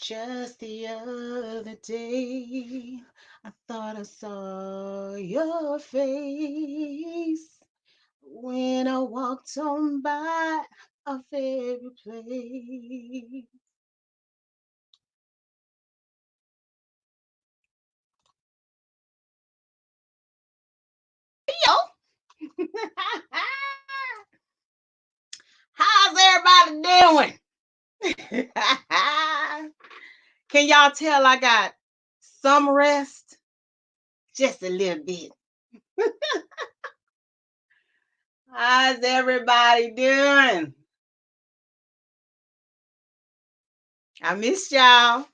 Just the other day, I thought I saw your face when I walked on by our favorite place. Yo, how's everybody doing? Can y'all tell I got some rest? Just a little bit. How's everybody doing? I missed y'all.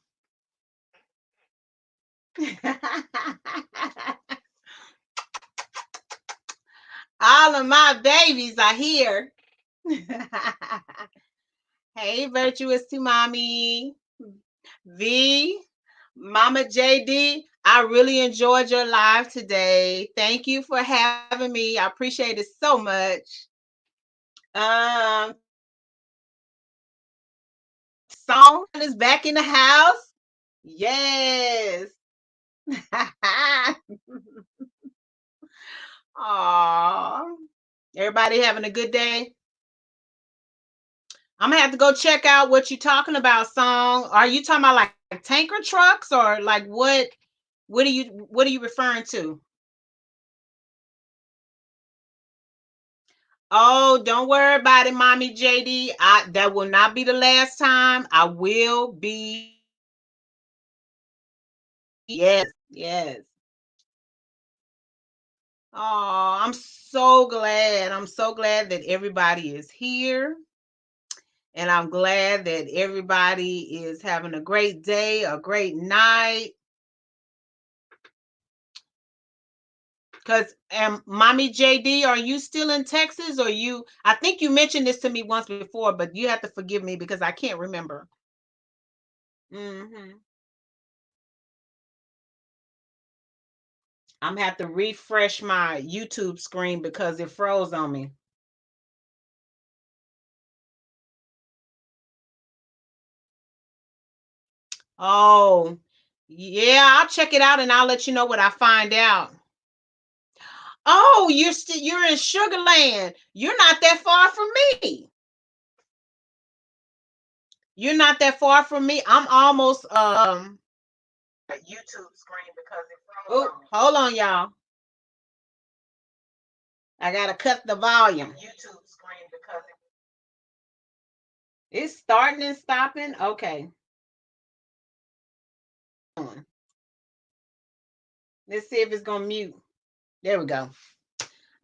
All of my babies are here. Hey, Virtuous to Mommy. V, Mama JD. I really enjoyed your live today. Thank you for having me. I appreciate it so much. Um, Song is back in the house. Yes. Aw. Everybody having a good day? I'm gonna have to go check out what you're talking about, Song. Are you talking about like tanker trucks or like what are you referring to? Oh, don't worry about it, Mommy JD. That will not be the last time. I will be. Yes, yes. Oh, I'm so glad. I'm so glad that everybody is here. And I'm glad that everybody is having a great day, a great night. Because Mommy JD, are you still in Texas or you? I think you mentioned this to me once before, but you have to forgive me because I can't remember. Hmm. I'm gonna have to refresh my YouTube screen because it froze on me. Oh, yeah, I'll check it out and I'll let you know what I find out. Oh, you're in Sugar Land. You're not that far from me. You're not that far from me. I'm almost a YouTube screen because it froze. Oh, hold on, y'all. I gotta cut the volume. YouTube screen because it's starting and stopping. Okay. Let's see if it's gonna mute. There we go.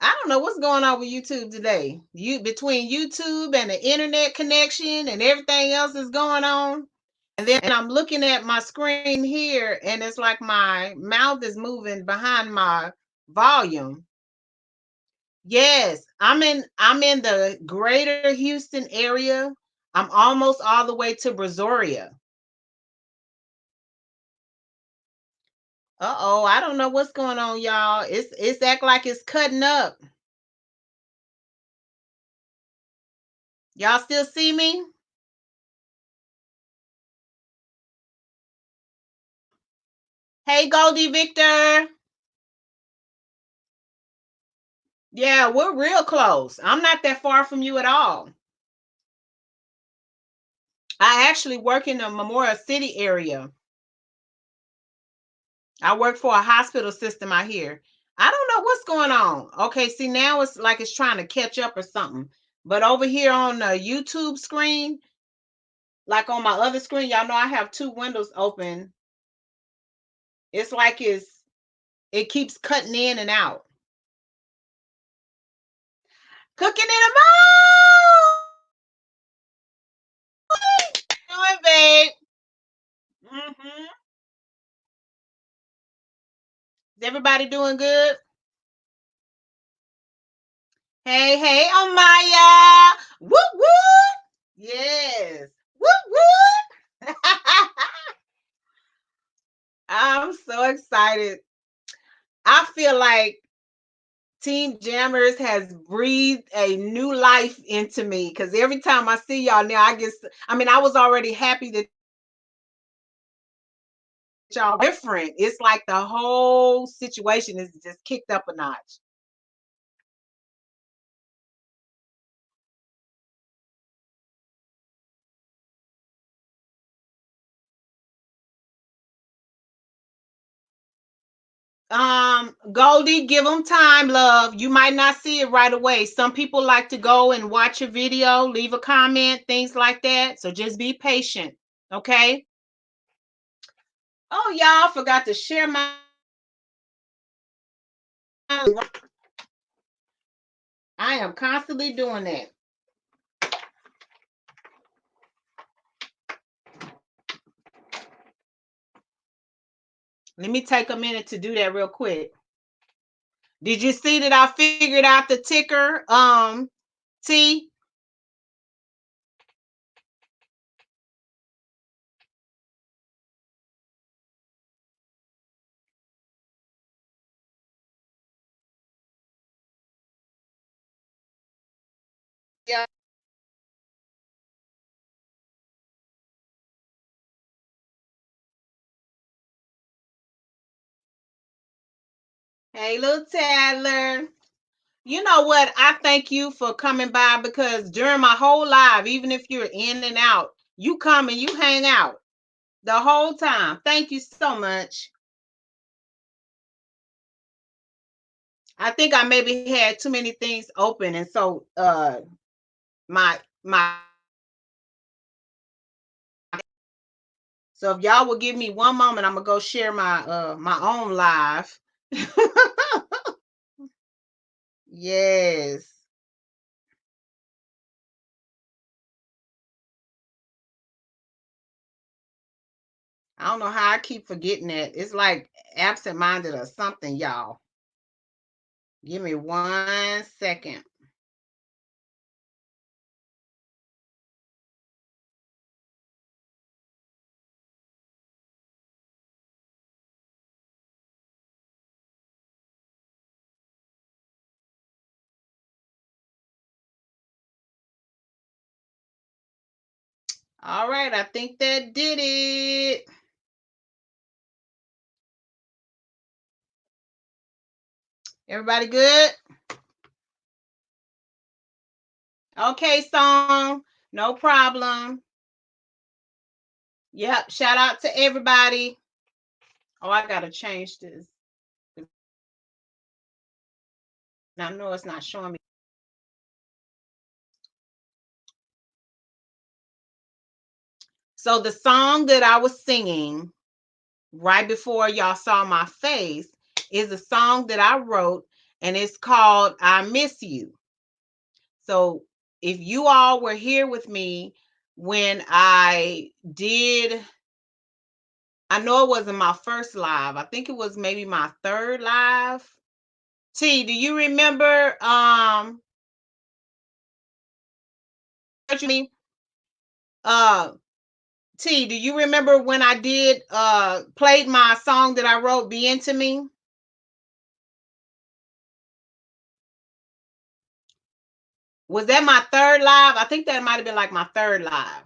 I don't know what's going on with YouTube today. Between YouTube and the internet connection and everything else is going on. And then I'm looking at my screen here and it's like my mouth is moving behind my volume. Yes, I'm in the greater Houston area. I'm almost all the way to Brazoria. Uh-oh, I don't know what's going on, y'all. It's act like it's cutting up. Y'all still see me? Hey, Goldie Victor. Yeah, we're real close. I'm not that far from you at all. I actually work in the Memorial City area. I work for a hospital system out here. I don't know what's going on. Okay, see now it's like it's trying to catch up or something. But over here on the YouTube screen, like on my other screen, y'all know I have two windows open. It's like it keeps cutting in and out. Cooking in the mall. Doing, babe. Mm-hmm. Is everybody doing good? Hey, hey, Amaya. Whoop, whoop. Yes. Whoop, whoop. I'm so excited. I feel like Team Jammers has breathed a new life into me because every time I see y'all now, I mean, I was already happy that y'all different. It's like the whole situation is just kicked up a notch. Goldie, give them time, love. You might not see it right away. Some people like to go and watch a video, leave a comment, things like that. So just be patient, okay? Oh, y'all forgot to share my. I am constantly doing that. Let me take a minute to do that real quick. Did you see that I figured out the ticker? T. Yeah. Hey, little Tadler. You know what? I thank you for coming by because during my whole life, even if you're in and out, you come and you hang out the whole time. Thank you so much. I think I maybe had too many things open, and so my so if y'all will give me one moment, I'm gonna go share my own live. Yes. I don't know how I keep forgetting that. It's like absent-minded or something, y'all. Give me 1 second. All right, I think that did it. Everybody good? Okay, song. No problem. Yep. Shout out to everybody. Oh, I gotta change this. Now, no, it's not showing me. So the song that I was singing right before y'all saw my face is a song that I wrote, and it's called "I Miss You." So if you all were here with me when I know it wasn't my first live. I think it was maybe my third live. T, do you remember what you mean? Uh T, do you remember when I did played my song that I wrote, Be Into Me? Was that my third live? I think that might have been like my third live.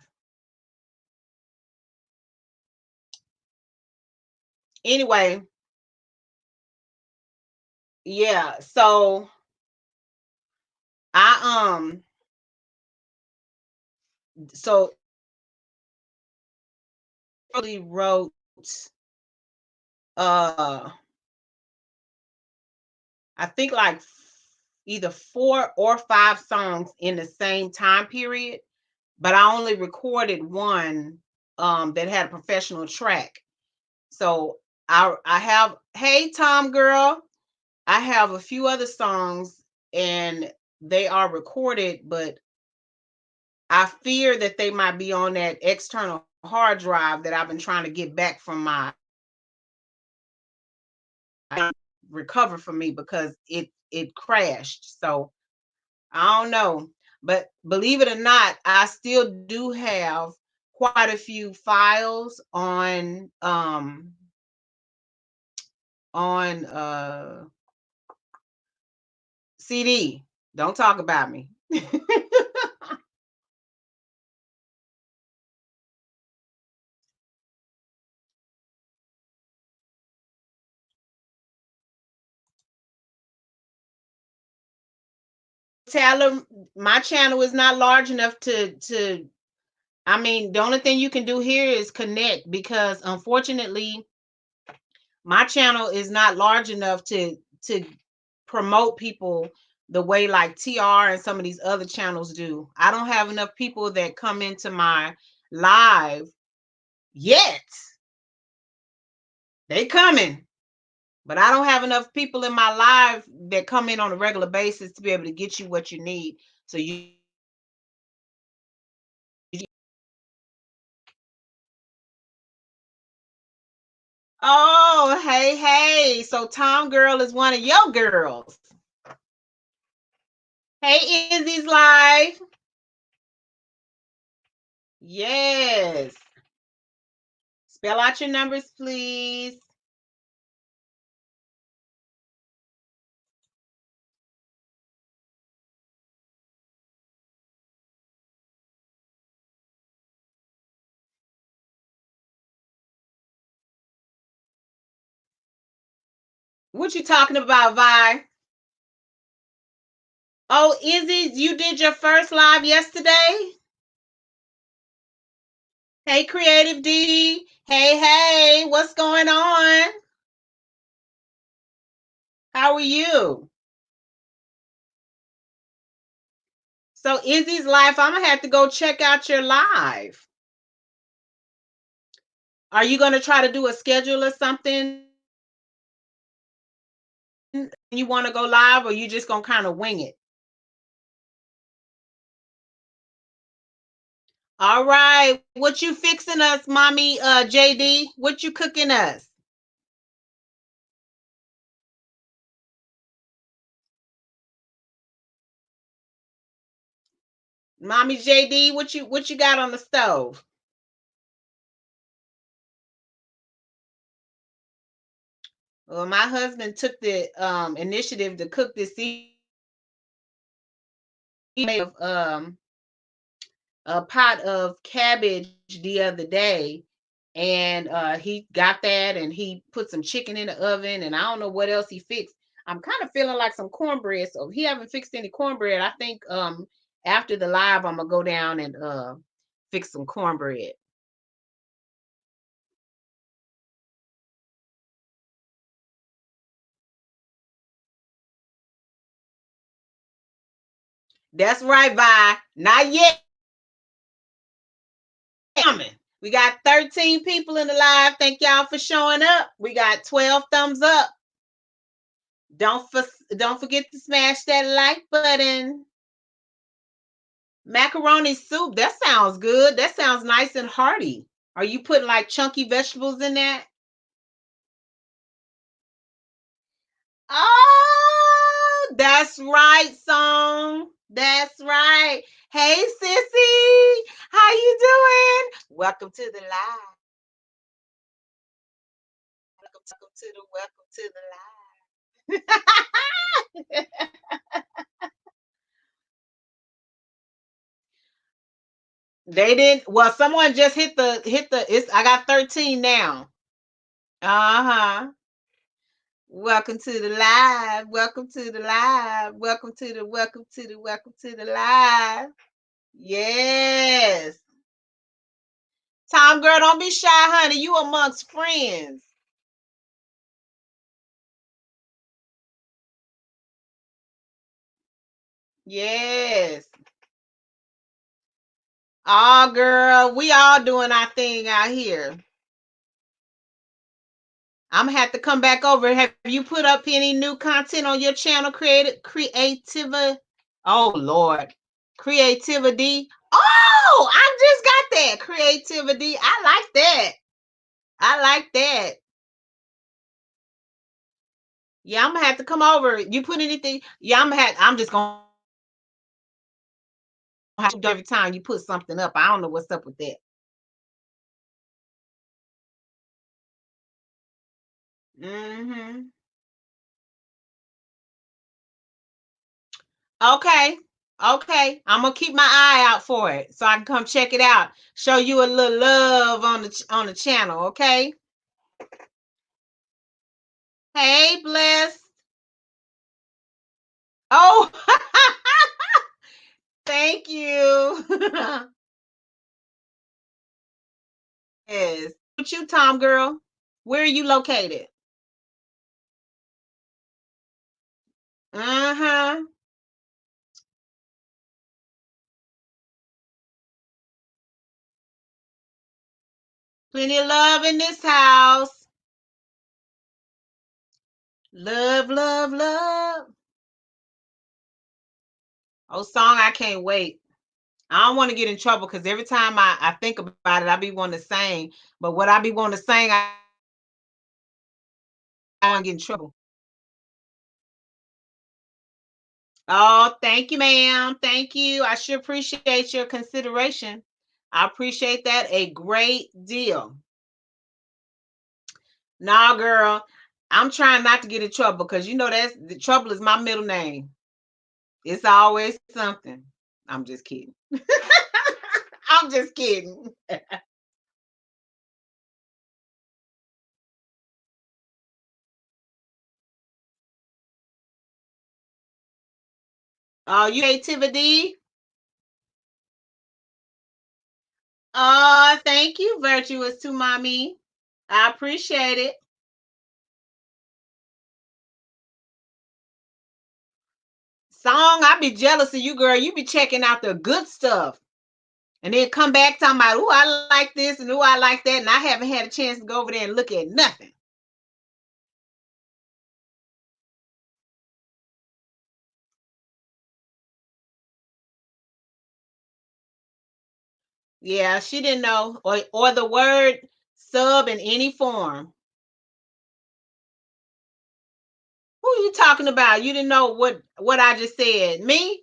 Anyway, yeah. So I so really wrote uh I think like either 4 or 5 songs in the same time period, but I only recorded one that had a professional track. So I have Hey Tom Girl, I have a few other songs, and they are recorded, but I fear that they might be on that external hard drive that I've been trying to get back from my recover from me because it crashed. So I don't know. But believe it or not, I still do have quite a few files on CD. Don't talk about me. Tell them my channel is not large enough to I mean, the only thing you can do here is connect because unfortunately my channel is not large enough to promote people the way like TR and some of these other channels do. I don't have enough people that come into my live yet. They coming, but I don't have enough people in my live that come in on a regular basis to be able to get you what you need. So you Oh, hey, hey. So Tom Girl is one of your girls. Hey, Izzy's live. Yes. Spell out your numbers, please. What you talking about, Vi? Oh, Izzy, you did your first live yesterday? Hey, Creative D. Hey, hey, what's going on? How are you? So Izzy's live, I'm gonna have to go check out your live. Are you gonna try to do a schedule or something? You want to go live, or you just gonna kind of wing it? All right, what you fixing us, mommy? JD, what you cooking us? Mommy JD, what you got on the stove? Well, my husband took the initiative to cook this made of a pot of cabbage the other day, and he got that, and he put some chicken in the oven, and I don't know what else he fixed. I'm kind of feeling like some cornbread, so if he haven't fixed any cornbread, I think after the live I'm gonna go down and fix some cornbread. That's right, Vi. Not yet. Coming. We got 13 people in the live. Thank y'all for showing up. We got 12 thumbs up. Don't forget to smash that like button. Macaroni soup. That sounds good. That sounds nice and hearty. Are you putting like chunky vegetables in that? Oh, that's right, song. That's right. Hey, sissy. How you doing? Welcome to the live. Welcome to the live. They didn't. Well, someone just hit the. It's. I got 13 now. Uh-huh. Welcome to the live. Welcome to the live. Welcome to the live. Yes. Tom girl, don't be shy, honey. You amongst friends. Yes. Oh, girl, we all doing our thing out here. I'm gonna have to come back over. Have you put up any new content on your channel? Creative. Oh Lord. Creativity. Oh, I just got that. Creativity. I like that. I like that. Yeah, I'm gonna have to come over. You put anything? Yeah, I'm just gonna have to do every time you put something up. I don't know what's up with that. Hmm. Okay. Okay. I'm gonna keep my eye out for it so I can come check it out. Show you a little love on the channel. Okay. Hey, bless. Oh, thank you. Yes. What you, Tom girl? Where are you located? Uh-huh. Plenty of love in this house. Love, love, love. Oh, song, I can't wait. I don't want to get in trouble because every time I think about it, I be wanting to sing. But what I be wanting to sing, I want to get in trouble. Oh, thank you, ma'am. Thank you. I sure appreciate your consideration. I appreciate that a great deal. Nah, girl, I'm trying not to get in trouble because you know that's the trouble is my middle name. It's always something. I'm just kidding. I'm just kidding. You creativity. Thank you, virtuous to mommy. I appreciate it. Song, I be jealous of you, girl. You be checking out the good stuff. And then come back talking about, oh, I like this and oh, I like that. And I haven't had a chance to go over there and look at nothing. Yeah, she didn't know. Or the word sub in any form. Who are you talking about? You didn't know what I just said. Me?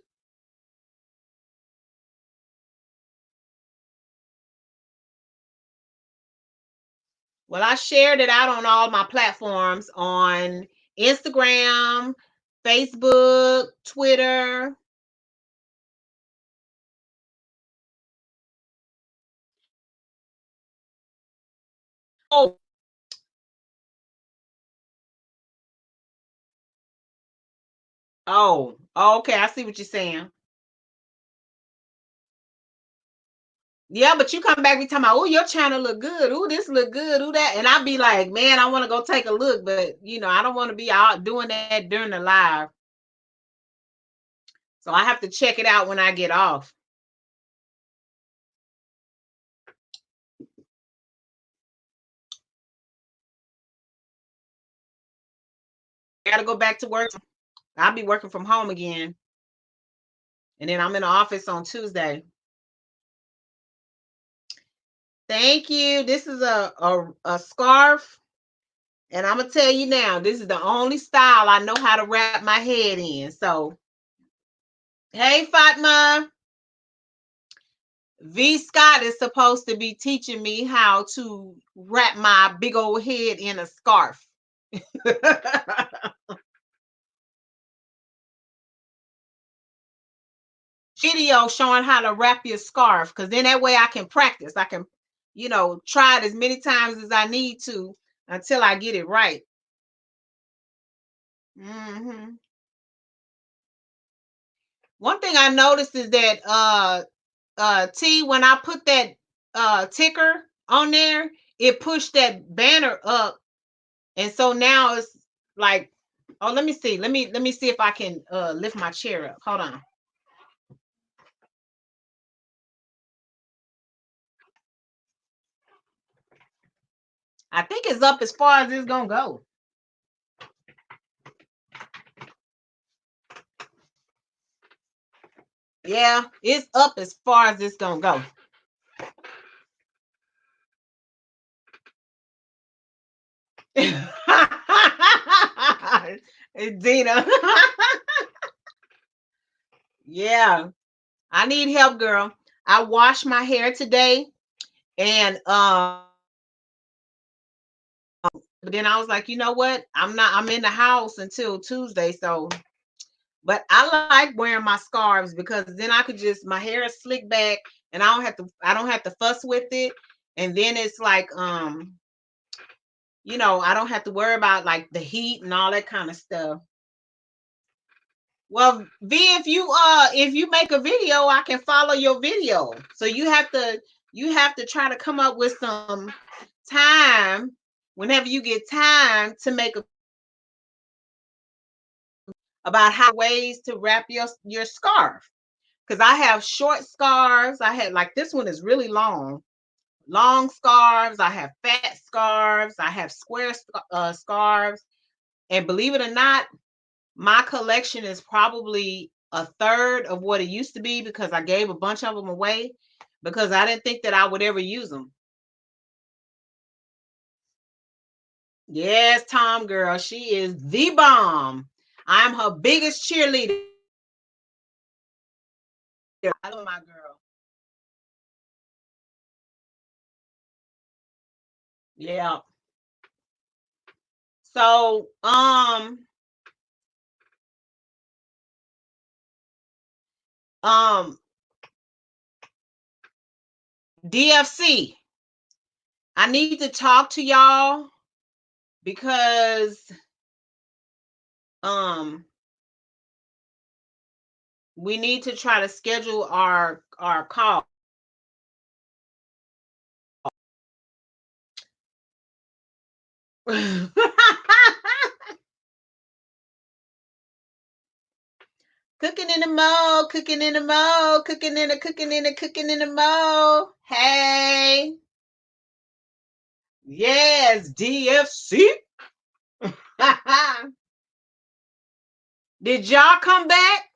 Well, I shared it out on all my platforms on Instagram, Facebook, Twitter. Oh, oh, okay. I see what you're saying. Yeah, but you come back, be talking about, oh, your channel look good. Oh, this look good. Oh, that. And I'd be like, man, I want to go take a look, but I don't want to be out doing that during the live. So I have to check it out when I get off. I gotta go back to work. I'll be working from home again. And then I'm in the office on Tuesday. Thank you. This is a scarf. And I'm gonna tell you now, this is the only style I know how to wrap my head in. So, hey, Fatma, V. Scott is supposed to be teaching me how to wrap my big old head in a scarf. Video showing how to wrap your scarf, because then that way I can practice. I can, try it as many times as I need to until I get it right. Hmm. One thing I noticed is that T, when I put that ticker on there, it pushed that banner up, and so now it's like, oh, let me see. Let me see if I can lift my chair up. Hold on. I think it's up as far as it's gonna go. Yeah, it's up as far as it's gonna go. Dina. Yeah, I need help, girl. I washed my hair today, and but then I was like, you know what? I'm in the house until Tuesday, so but I like wearing my scarves because then I could just my hair is slicked back and I don't have to fuss with it. And then it's like I don't have to worry about like the heat and all that kind of stuff. Well, V, if you make a video, I can follow your video. So you have to try to come up with some time whenever you get time to make about how ways to wrap your scarf. Because I have short scarves. I had like this one is really long. Long scarves. I have fat scarves. I have square scarves. And believe it or not, my collection is probably a third of what it used to be because I gave a bunch of them away because I didn't think that I would ever use them. Yes, Tom girl, she is the bomb. I'm her biggest cheerleader. I love my girl. Yeah. So, um, DFC, I need to talk to y'all because um we need to try to schedule our call. Cooking in the mo, cooking in the mo, cooking in the mo. Hey, yes, DFC. Did y'all come back?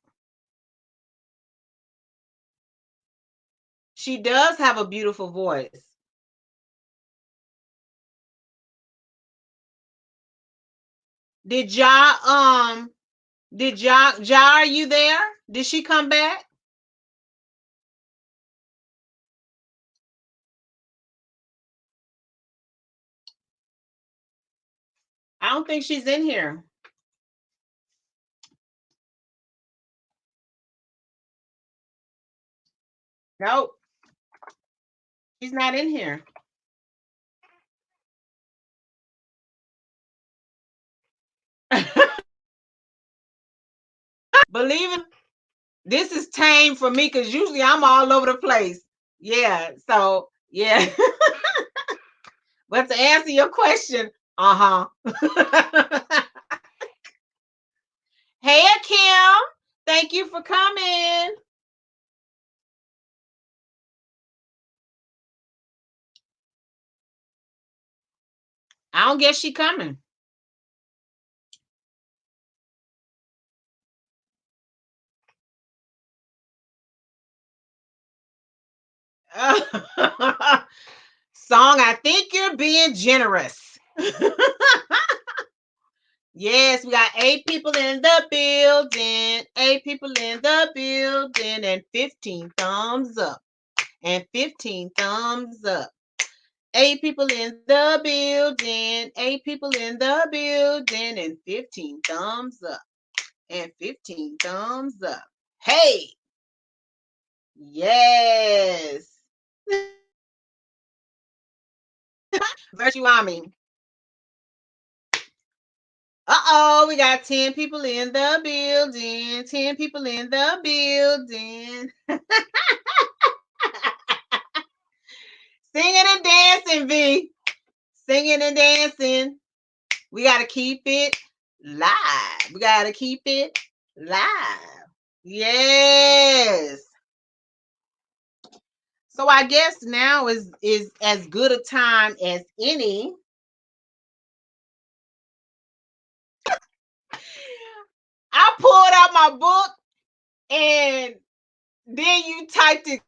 She does have a beautiful voice. Did y'all are you there? Did she come back? I don't think she's in here. Nope, she's not in here. Believe it, this is tame for me because usually I'm all over the place. Yeah, so yeah. But to answer your question, uh-huh. Hey Kim, thank you for coming. I don't guess she coming. Song, I think you're being generous. Yes, we got 8 people in the building, 8 people in the building, and 15 thumbs up, and 15 thumbs up. 8 people in the building, 8 people in the building, and 15 thumbs up, and 15 thumbs up. Hey, yes. Virtue Army. Uh-oh, we got 10 people in the building. 10 people in the building. Singing and dancing, V. Singing and dancing. We got to keep it live. We got to keep it live. Yes. So I guess now is as good a time as any. I pulled out my book and Then you typed it,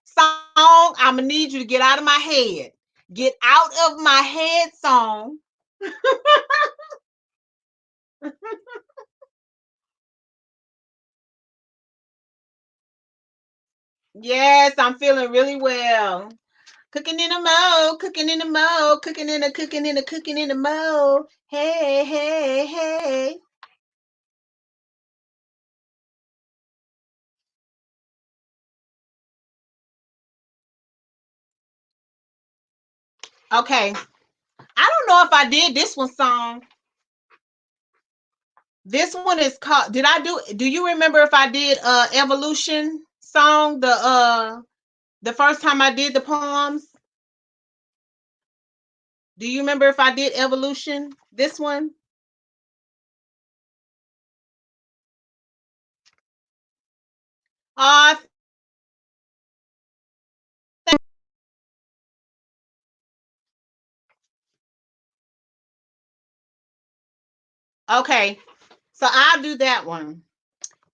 song, I'm gonna need you to get out of my head. Get out of my head, song. Yes, I'm feeling really well. Cooking in the mode, cooking in the mode, cooking in the mode. Hey, hey, hey. Okay. I don't know if I did this one song. This one is called, did I do you remember if I did Evolution song the first time I did the poems? Do you remember if I did Evolution? This one? Uh okay. So I'll do that one.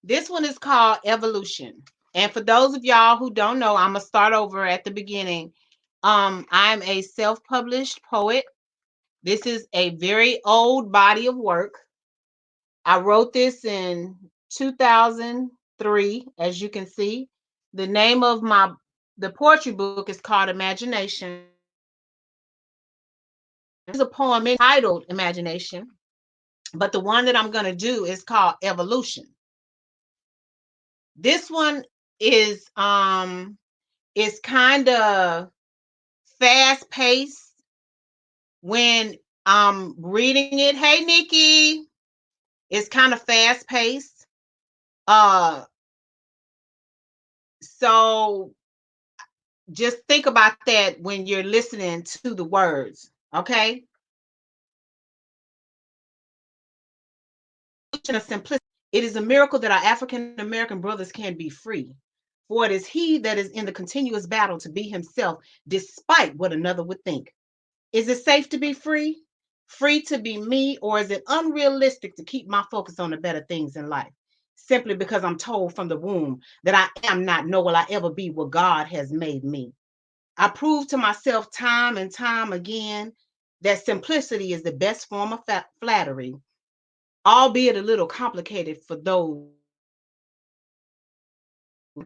This one is called Evolution. And for those of y'all who don't know, I'm gonna start over at the beginning. I'm a self-published poet. This is a very old body of work. I wrote this in 2003, as you can see. The name of the poetry book is called Imagination. There's a poem entitled Imagination, but the one that I'm going to do is called Evolution. This one is kind of fast paced when I'm reading it. Hey Nikki, it's kind of fast paced. Uh so just think about that when you're listening to the words, okay? Simplicity. It is a miracle that our African American brothers can be free. For it is he that is in the continuous battle to be himself, despite what another would think. Is it safe to be free? Free to be me? Or is it unrealistic to keep my focus on the better things in life? Simply because I'm told from the womb that I am not, nor will I ever be what God has made me. I prove to myself time and time again that simplicity is the best form of flattery, albeit a little complicated for those.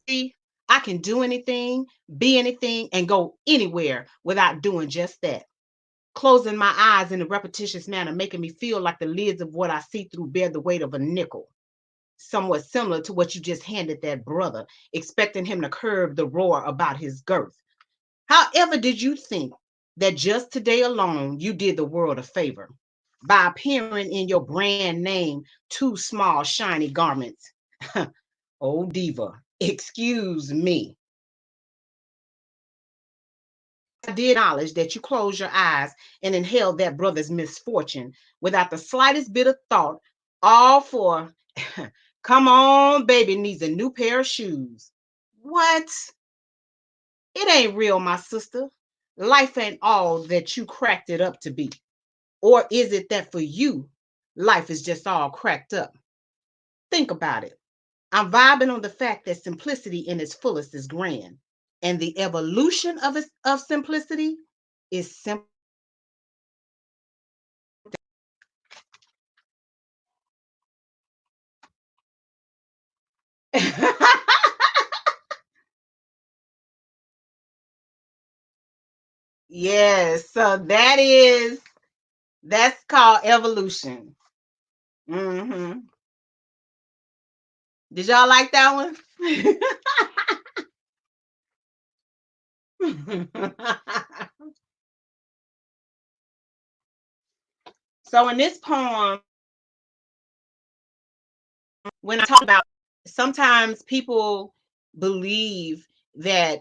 See, I can do anything, be anything, and go anywhere without doing just that. Closing my eyes in a repetitious manner, making me feel like the lids of what I see through bear the weight of a nickel. Somewhat similar to what you just handed that brother, expecting him to curb the roar about his girth. However, did you think that just today alone you did the world a favor by appearing in your brand name two small shiny garments? Oh, diva, excuse me. I did acknowledge that you closed your eyes and inhaled that brother's misfortune without the slightest bit of thought, all for, come on, baby needs a new pair of shoes. What? It ain't real, my sister. Life ain't all that you cracked it up to be. Or is it that for you, life is just all cracked up? Think about it. I'm vibing on the fact that simplicity in its fullest is grand. And the evolution of simplicity is simple. Yes, so that's called evolution. Hmm. Did y'all like that one? So in this poem, when I talk about, sometimes people believe that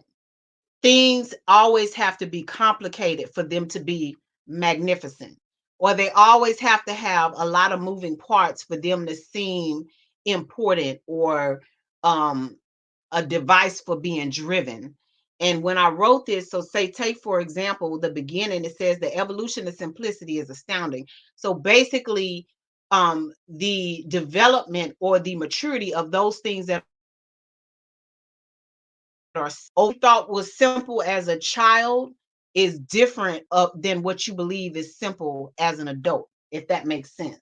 things always have to be complicated for them to be magnificent, or they always have to have a lot of moving parts for them to seem important, or um a device for being driven. And when I wrote this, so say, take for example, the beginning, it says the evolution of simplicity is astounding. So basically, the development or the maturity of those things that are thought was simple as a child is different than what you believe is simple as an adult, if that makes sense.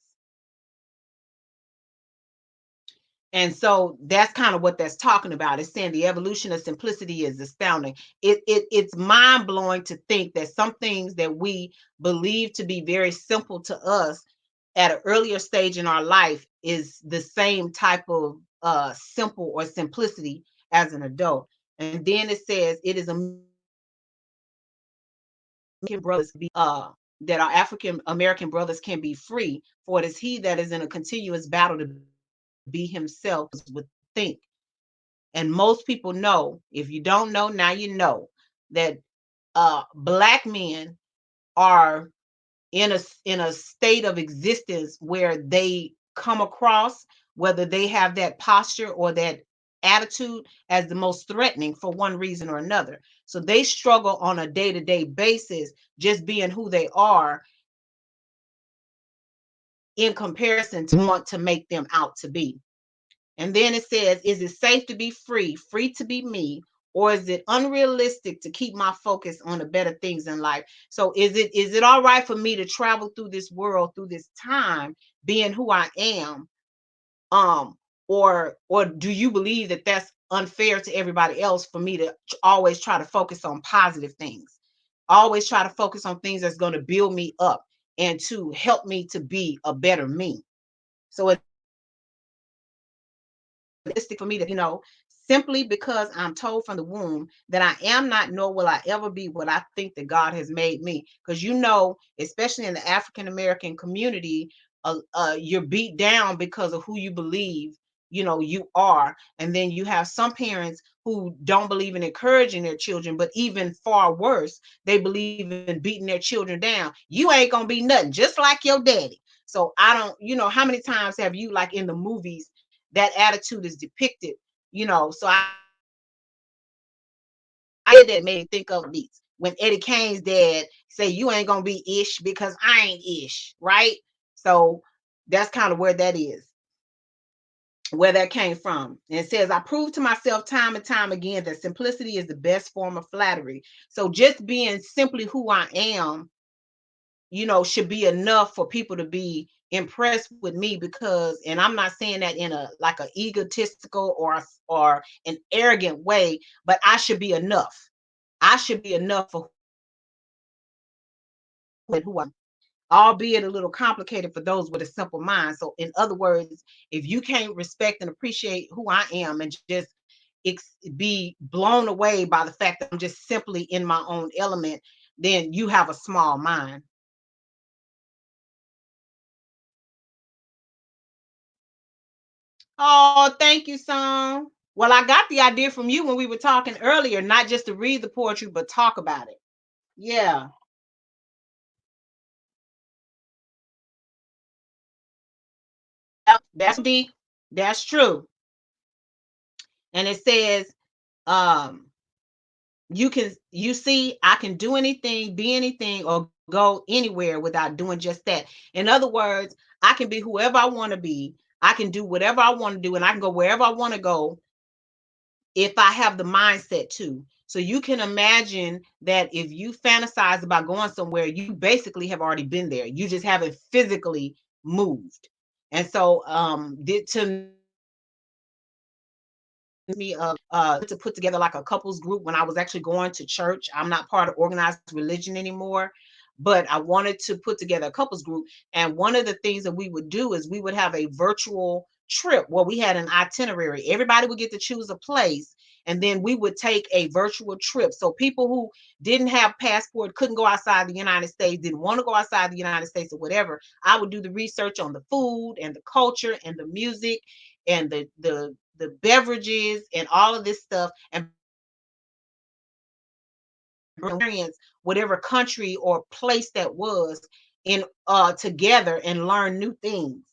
And so that's kind of what that's talking about. It's saying the evolution of simplicity is astounding. It's mind blowing to think that some things that we believe to be very simple to us at an earlier stage in our life is the same type of simple or simplicity as an adult. And then it says it is a brothers be that our African American brothers can be free, for it is he that is in a continuous battle to be himself would think. And most people know, if you don't know, now you know that black men are in a state of existence where they come across, whether they have that posture or that attitude, as the most threatening for one reason or another. So they struggle on a day-to-day basis just being who they are in comparison to want to make them out to be. And then it says, is it safe to be free, free to be me, or is it unrealistic to keep my focus on the better things in life? So is it all right for me to travel through this world, through this time, being who I am? Um, or do you believe that that's unfair to everybody else for me to always try to focus on positive things? Always try to focus on things that's going to build me up and to help me to be a better me. So realistic for me to, simply because I'm told from the womb that I am not, nor will I ever be what I think that God has made me. Because, especially in the African American community, you're beat down because of who you believe, you are. And then you have some parents who don't believe in encouraging their children, but even far worse, they believe in beating their children down. You ain't going to be nothing, just like your daddy. So I don't, how many times have you, like in the movies, that attitude is depicted, so I did that made me think of beats when Eddie Kane's dad say you ain't gonna be ish because I ain't ish, right? So that's kind of where that is, where that came from. And it says, I proved to myself time and time again that simplicity is the best form of flattery. So just being simply who I am, should be enough for people to be impressed with me, because, and I'm not saying that in a like a egotistical or an arrogant way, but I should be enough. I should be enough for who I'm, albeit a little complicated for those with a simple mind. So in other words, if you can't respect and appreciate who I am and just be blown away by the fact that I'm just simply in my own element, then you have a small mind. Oh, thank you, Song. Well, I got the idea from you when we were talking earlier, not just to read the poetry, but talk about it. Yeah, that's deep. That's true. And it says, um, you see, I can do anything, be anything, or go anywhere without doing just that. In other words, I can be whoever I want to be. I can do whatever I want to do, and I can go wherever I want to go if I have the mindset to. So you can imagine that if you fantasize about going somewhere, you basically have already been there. You just haven't physically moved. And so to me to put together like a couples group when I was actually going to church. I'm not part of organized religion anymore, but I wanted to put together a couples group. And one of the things that we would do is we would have a virtual trip where we had an itinerary. Everybody would get to choose a place, and then we would take a virtual trip. So people who didn't have passport, couldn't go outside the United States, didn't want to go outside the United States or whatever, I would do the research on the food and the culture and the music and the beverages and all of this stuff, and experience whatever country or place that was in together and learn new things.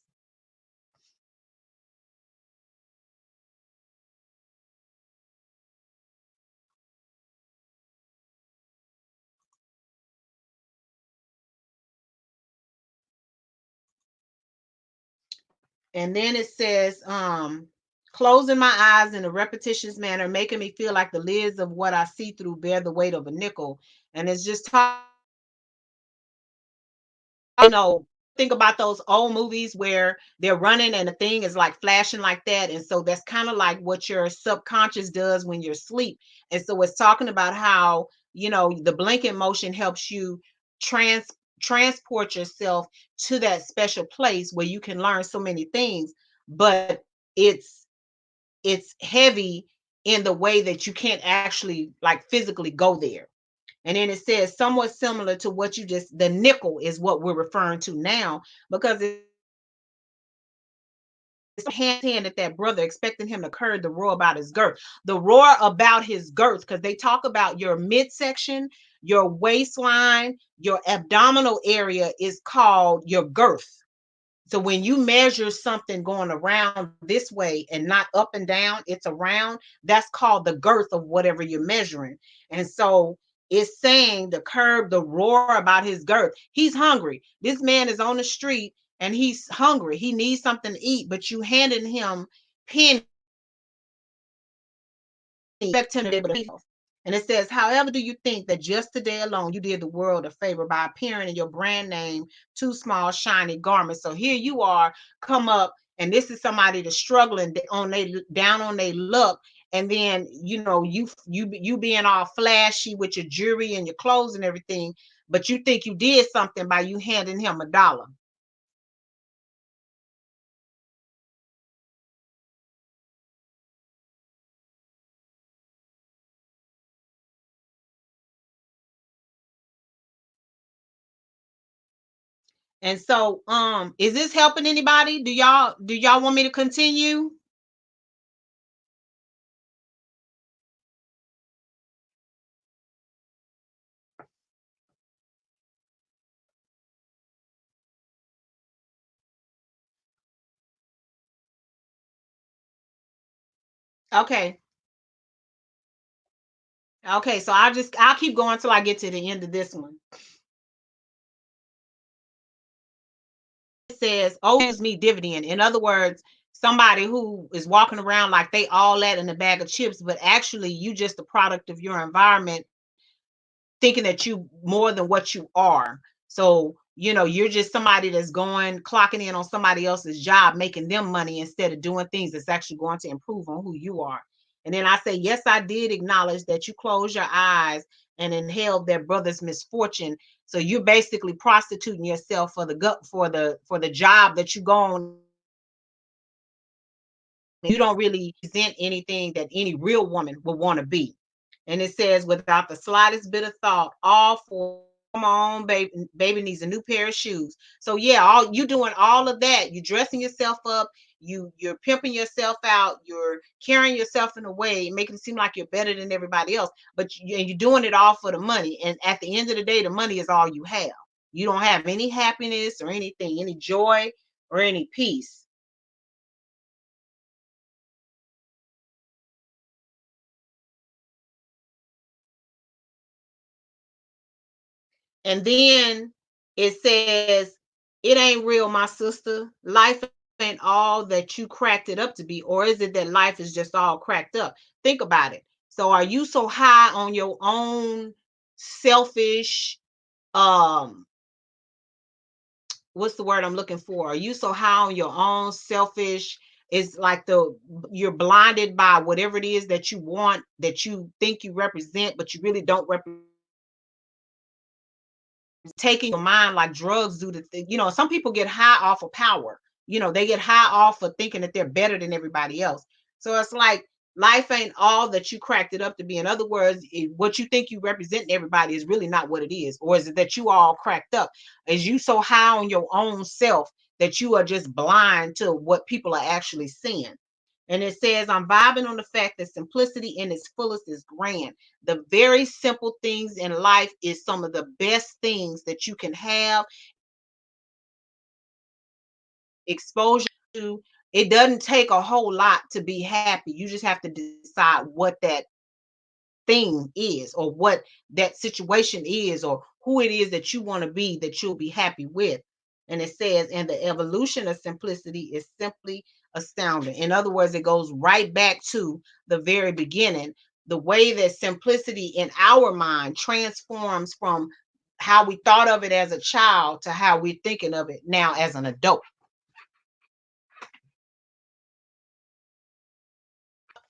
And then it says, closing my eyes in a repetitious manner, making me feel like the lids of what I see through bear the weight of a nickel. And it's just talking, you know, think about those old movies where they're running and the thing is like flashing like that. And so that's kind of like what your subconscious does when you're asleep. And so it's talking about how, the blinking motion helps you trans transport yourself to that special place where you can learn so many things, but it's it's heavy in the way that you can't actually like physically go there. And then it says somewhat similar to what you just, the nickel is what we're referring to now, because it's hand at that brother, expecting him to curve the roar about his girth. The roar about his girth, because they talk about your midsection, your waistline, your abdominal area is called your girth. So when you measure something going around this way and not up and down, it's around, that's called the girth of whatever you're measuring. And so it's saying the curb, the roar about his girth. He's hungry. This man is on the street and he's hungry. He needs something to eat, but you handing him pennies, expect him to be able to feed himself. And it says, however, do you think that just today alone you did the world a favor by appearing in your brand name, two small, shiny garments? So here you are, come up, and this is somebody that's struggling on they down on their luck. And then you being all flashy with your jewelry and your clothes and everything, but you think you did something by you handing him $1. And so, is this helping anybody? Do y'all want me to continue? Okay. Okay, so I'll keep going till I get to the end of this one. It says, "Oh, gives me dividend." In other words, somebody who is walking around like they all that in a bag of chips, but actually you just a product of your environment, thinking that you more than what you are. So, you're just somebody that's going, clocking in on somebody else's job, making them money instead of doing things that's actually going to improve on who you are. And then I say, yes, I did acknowledge that you closed your eyes and inhaled their brother's misfortune. So you're basically prostituting yourself for the gut for the job that you go on. You don't really present anything that any real woman would want to be. And it says, without the slightest bit of thought, all for, come on, baby, baby needs a new pair of shoes. So yeah, all you doing all of that, you dressing yourself up, you're pimping yourself out, you're carrying yourself in a way, making it seem like you're better than everybody else, but you're doing it all for the money. And at the end of the day, the money is all you have. You don't have any happiness or anything, any joy or any peace. And then it says, it ain't real, my sister. Life ain't all that you cracked it up to be. Or is it that life is just all cracked up? Think about it. So are you so high on your own selfish, um, what's the word I'm looking for? Are you so high on your own selfish? It's like you're blinded by whatever it is that you want, that you think you represent, but you really don't represent, taking your mind like drugs do. Some people get high off of power. They get high off of thinking that they're better than everybody else. So it's like life ain't all that you cracked it up to be. In other words, what you think you represent everybody is really not what it is. Or is it that you all cracked up? Is you so high on your own self that you are just blind to what people are actually seeing? And it says, I'm vibing on the fact that simplicity in its fullest is grand. The very simple things in life is some of the best things that you can have exposure to. It doesn't take a whole lot to be happy. You just have to decide what that thing is, or what that situation is, or who it is that you want to be, that you'll be happy with. And it says, and the evolution of simplicity is simply astounding. In other words, it goes right back to the very beginning. The way that simplicity in our mind transforms from how we thought of it as a child to how we're thinking of it now as an adult.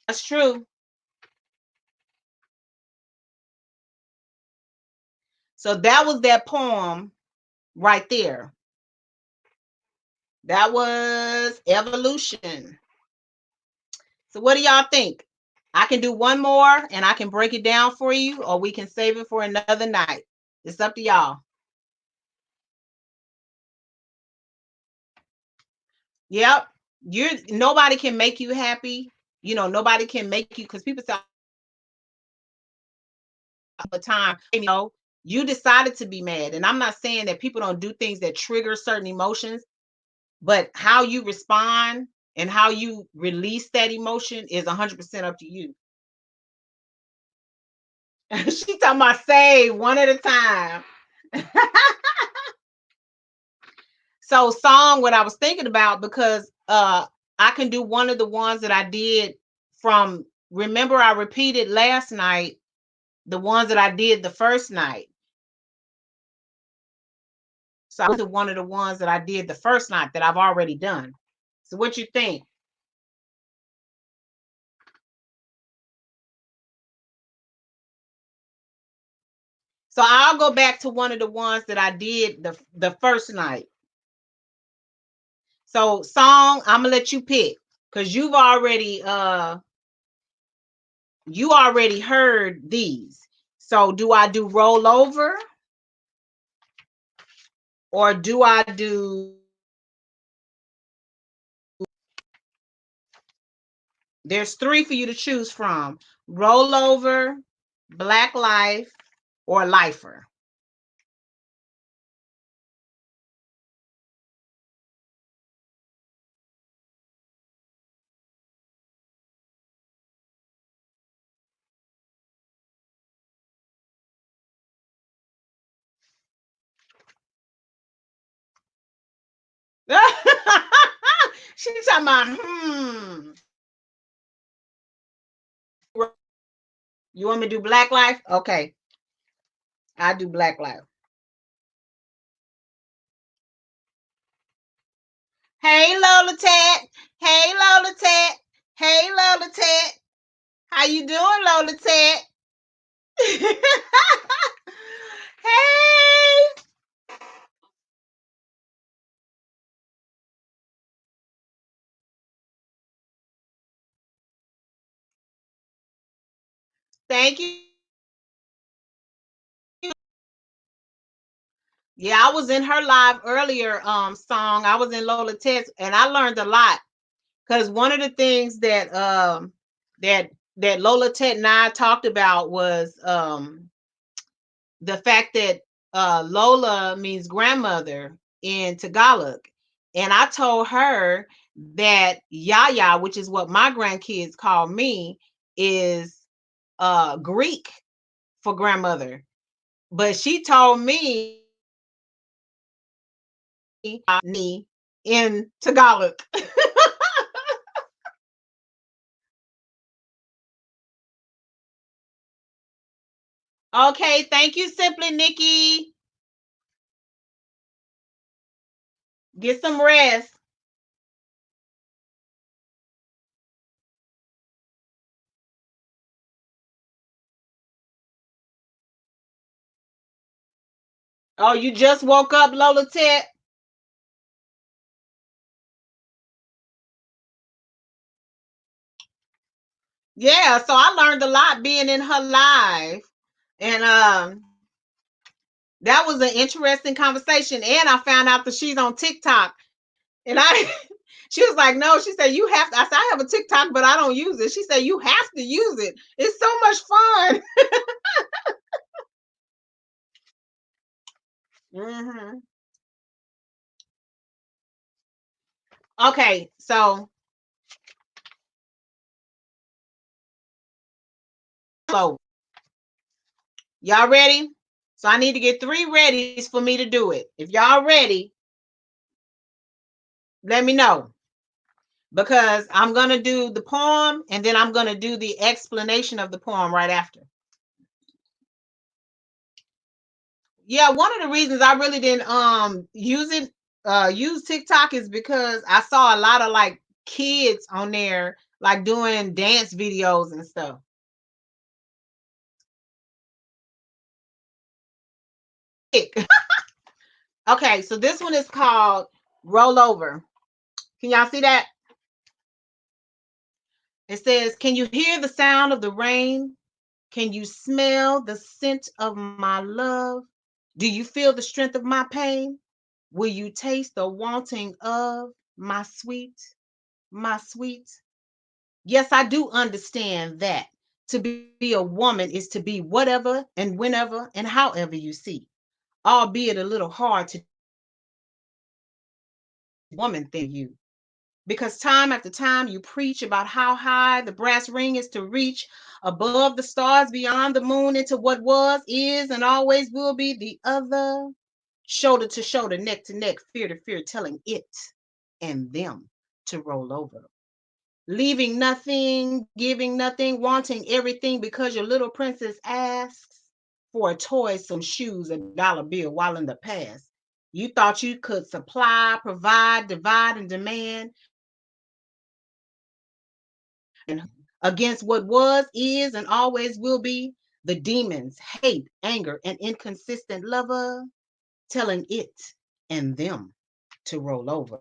That's true. So that was that poem right there. That was evolution. So what do y'all think? I can do one more and I can break it down for you, or we can save it for another night. It's up to y'all. Yep. You're nobody can make you happy. Nobody can make you, because people say all the time, you decided to be mad. And I'm not saying that people don't do things that trigger certain emotions, but how you respond and how you release that emotion is 100% up to you. She talking about save one at a time. So song, what I was thinking about, because I can do one of the ones that I did from, remember I repeated last night the ones that I did the first night. So I did one of the ones that I did the first night that I've already done. So what you think? So I'll go back to one of the ones that I did the first night. So song, I'm gonna let you pick, because you already heard these. So do I do roll over, or do I do, there's three for you to choose from: roll over, black life, or lifer. She's talking about, you want me to do black life? Okay, I do black life. Hey Lola Tat. Hey Lola Tat. Hey Lola Tat. How you doing, Lola Tat? Hey. Thank you. Yeah, I was in her live earlier song. I was in Lola Tet's, and I learned a lot, because one of the things that that Lola Tet and I talked about was the fact that Lola means grandmother in Tagalog. And I told her that Yaya, which is what my grandkids call me, is Greek for grandmother. But she told me in Tagalog. Okay, thank you, Simply Nikki. Get some rest. Oh, you just woke up, Lola Tet? Yeah, so I learned a lot being in her live. And that was an interesting conversation. And I found out that she's on TikTok. And I she was like, no, she said, you have to. I said, I have a TikTok, but I don't use it. She said, you have to use it. It's so much fun. Hmm. Okay, so y'all ready? So I need to get 3 readies for me to do it. If y'all ready, let me know. because I'm going to do the poem and then I'm going to do the explanation of the poem right after. Yeah, one of the reasons I really didn't use TikTok is because I saw a lot of like kids on there like doing dance videos and stuff. Okay, so this one is called Roll Over. Can y'all see that? It says, "Can you hear the sound of the rain? Can you smell the scent of my love? Do you feel the strength of my pain? Will you taste the wanting of my sweet, my sweet?" Yes, I do understand that. To be a woman is to be whatever and whenever and however you see, albeit a little hard to woman than you. Because time after time you preach about how high the brass ring is to reach above the stars, beyond the moon, into what was, is, and always will be the other, shoulder to shoulder, neck to neck, fear to fear, telling it and them to roll over. Leaving nothing, giving nothing, wanting everything because your little princess asks for a toy, some shoes, a dollar bill, while in the past you thought you could supply, provide, divide, and demand and against what was, is, and always will be the demons, hate, anger, and inconsistent lover, telling it and them to roll over.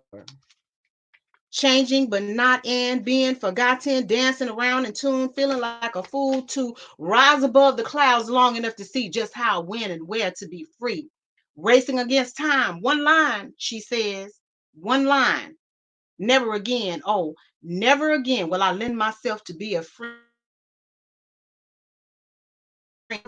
Changing but not in, being forgotten, dancing around in tune, feeling like a fool to rise above the clouds long enough to see just how, when, and where to be free. Racing against time. One line, she says, one line. Never again, oh, never again will I lend myself to be a friend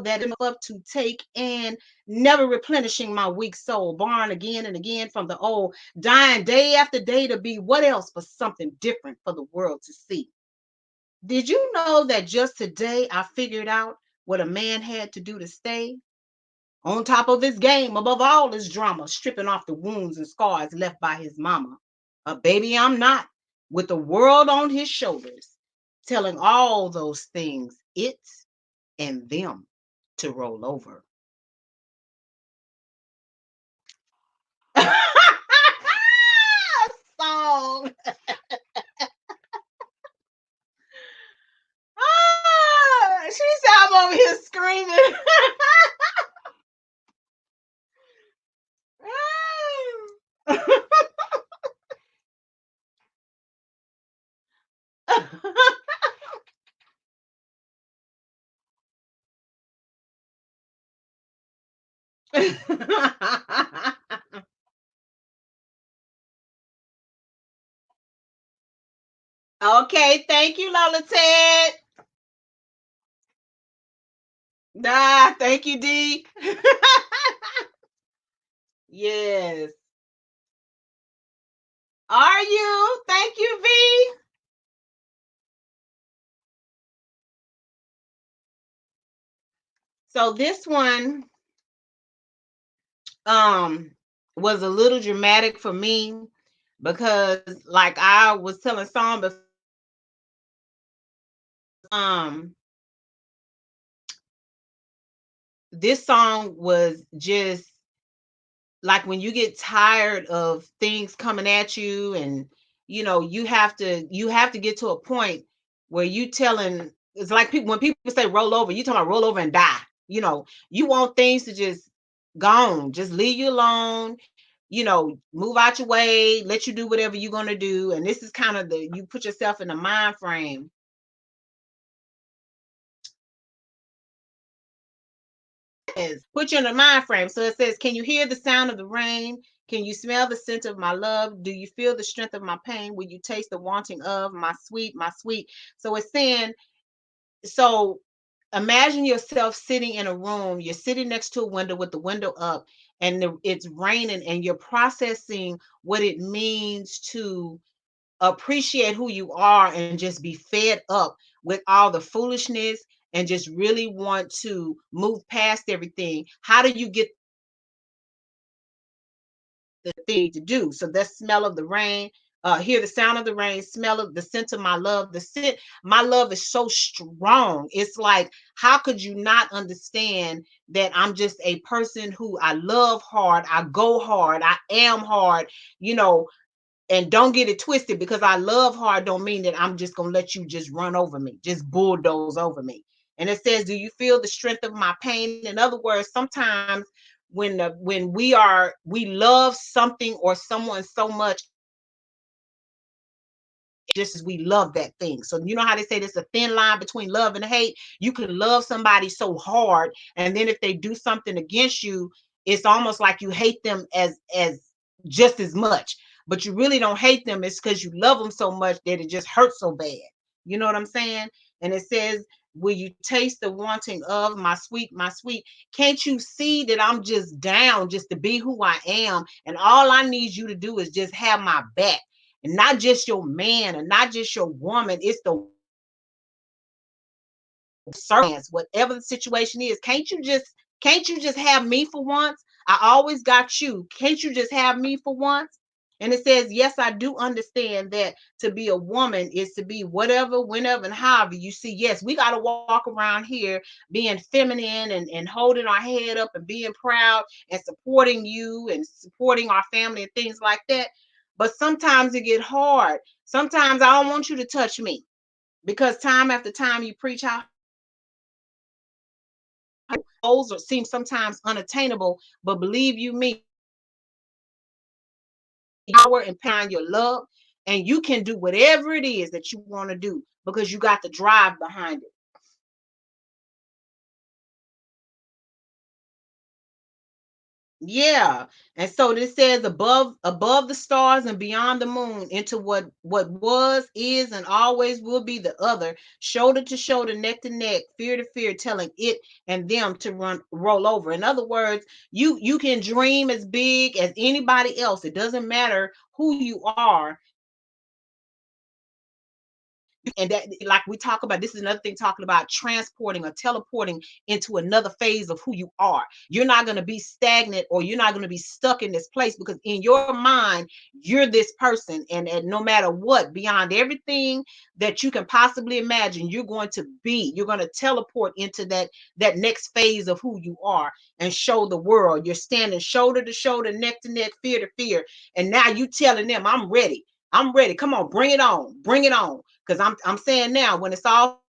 that am up to take and never replenishing my weak soul, born again and again from the old, dying day after day to be what else but something different for the world to see. Did you know that just today I figured out what a man had to do to stay on top of his game, above all his drama, stripping off the wounds and scars left by his mama? A baby I'm not, with the world on his shoulders, telling all those things, it and them to roll over. Song. She said I'm over here screaming. Okay, thank you, Lola Ted. Nah, thank you, D. Yes. Are you? Thank you, V. So this one um was a little dramatic for me because like I was telling Song before, um this song was just like when you get tired of things coming at you and you have to get to a point where you telling it's like people when people say roll over, you talking about roll over and die. You want things to just gone, just leave you alone, move out your way, let you do whatever you're gonna do. And this is kind of the you put yourself in a mind frame. Yes, put you in a mind frame. So it says, "Can you hear the sound of the rain? Can you smell the scent of my love? Do you feel the strength of my pain? Will you taste the wanting of my sweet, my sweet?" So it's saying, so imagine yourself sitting in a room, you're sitting next to a window with the window up, and it's raining, and you're processing what it means to appreciate who you are and just be fed up with all the foolishness and just really want to move past everything. How do you get the thing to do? So that smell of the rain, hear the sound of the rain, smell of the scent of my love. The scent, my love is so strong. It's like, how could you not understand that I'm just a person who I love hard, I go hard, I am hard, you know, and don't get it twisted, because I love hard don't mean that I'm just gonna let you just run over me, just bulldoze over me. And it says, do you feel the strength of my pain? In other words, sometimes when we love something or someone so much, just as we love that thing. So you know how they say there's a thin line between love and hate. You can love somebody so hard, and then if they do something against you, it's almost like you hate them as just as much. But you really don't hate them. It's because you love them so much that it just hurts so bad. You know what I'm saying? And it says, will you taste the wanting of my sweet, my sweet? Can't you see that I'm just down just to be who I am? And all I need you to do is just have my back, and not just your man and not just your woman. It's the servants, whatever the situation is. Can't you just have me for once? I always got you. Can't you just have me for once? And it says, yes, I do understand that to be a woman is to be whatever, whenever, and however you see. Yes, we got to walk around here being feminine and holding our head up and being proud and supporting you and supporting our family and things like that. But sometimes it get hard. Sometimes I don't want you to touch me, because time after time you preach how goals or seem sometimes unattainable, but believe you me, power and pound your love, and you can do whatever it is that you want to do because you got the drive behind it. Yeah. And so this says, above the stars and beyond the moon, into what was, is, and always will be the other, shoulder to shoulder, neck to neck, fear to fear, telling it and them to run roll over. In other words, you can dream as big as anybody else. It doesn't matter who you are. And that, like we talk about, this is another thing, talking about transporting or teleporting into another phase of who you are. You're not going to be stagnant, or you're not going to be stuck in this place, because in your mind you're this person, and no matter what, beyond everything that you can possibly imagine, you're going to teleport into that next phase of who you are, and show the world. You're standing shoulder to shoulder, neck to neck, fear to fear, and now you telling them, I'm ready. I'm ready. Come on, bring it on. Bring it on. Because I'm saying now, when it's all,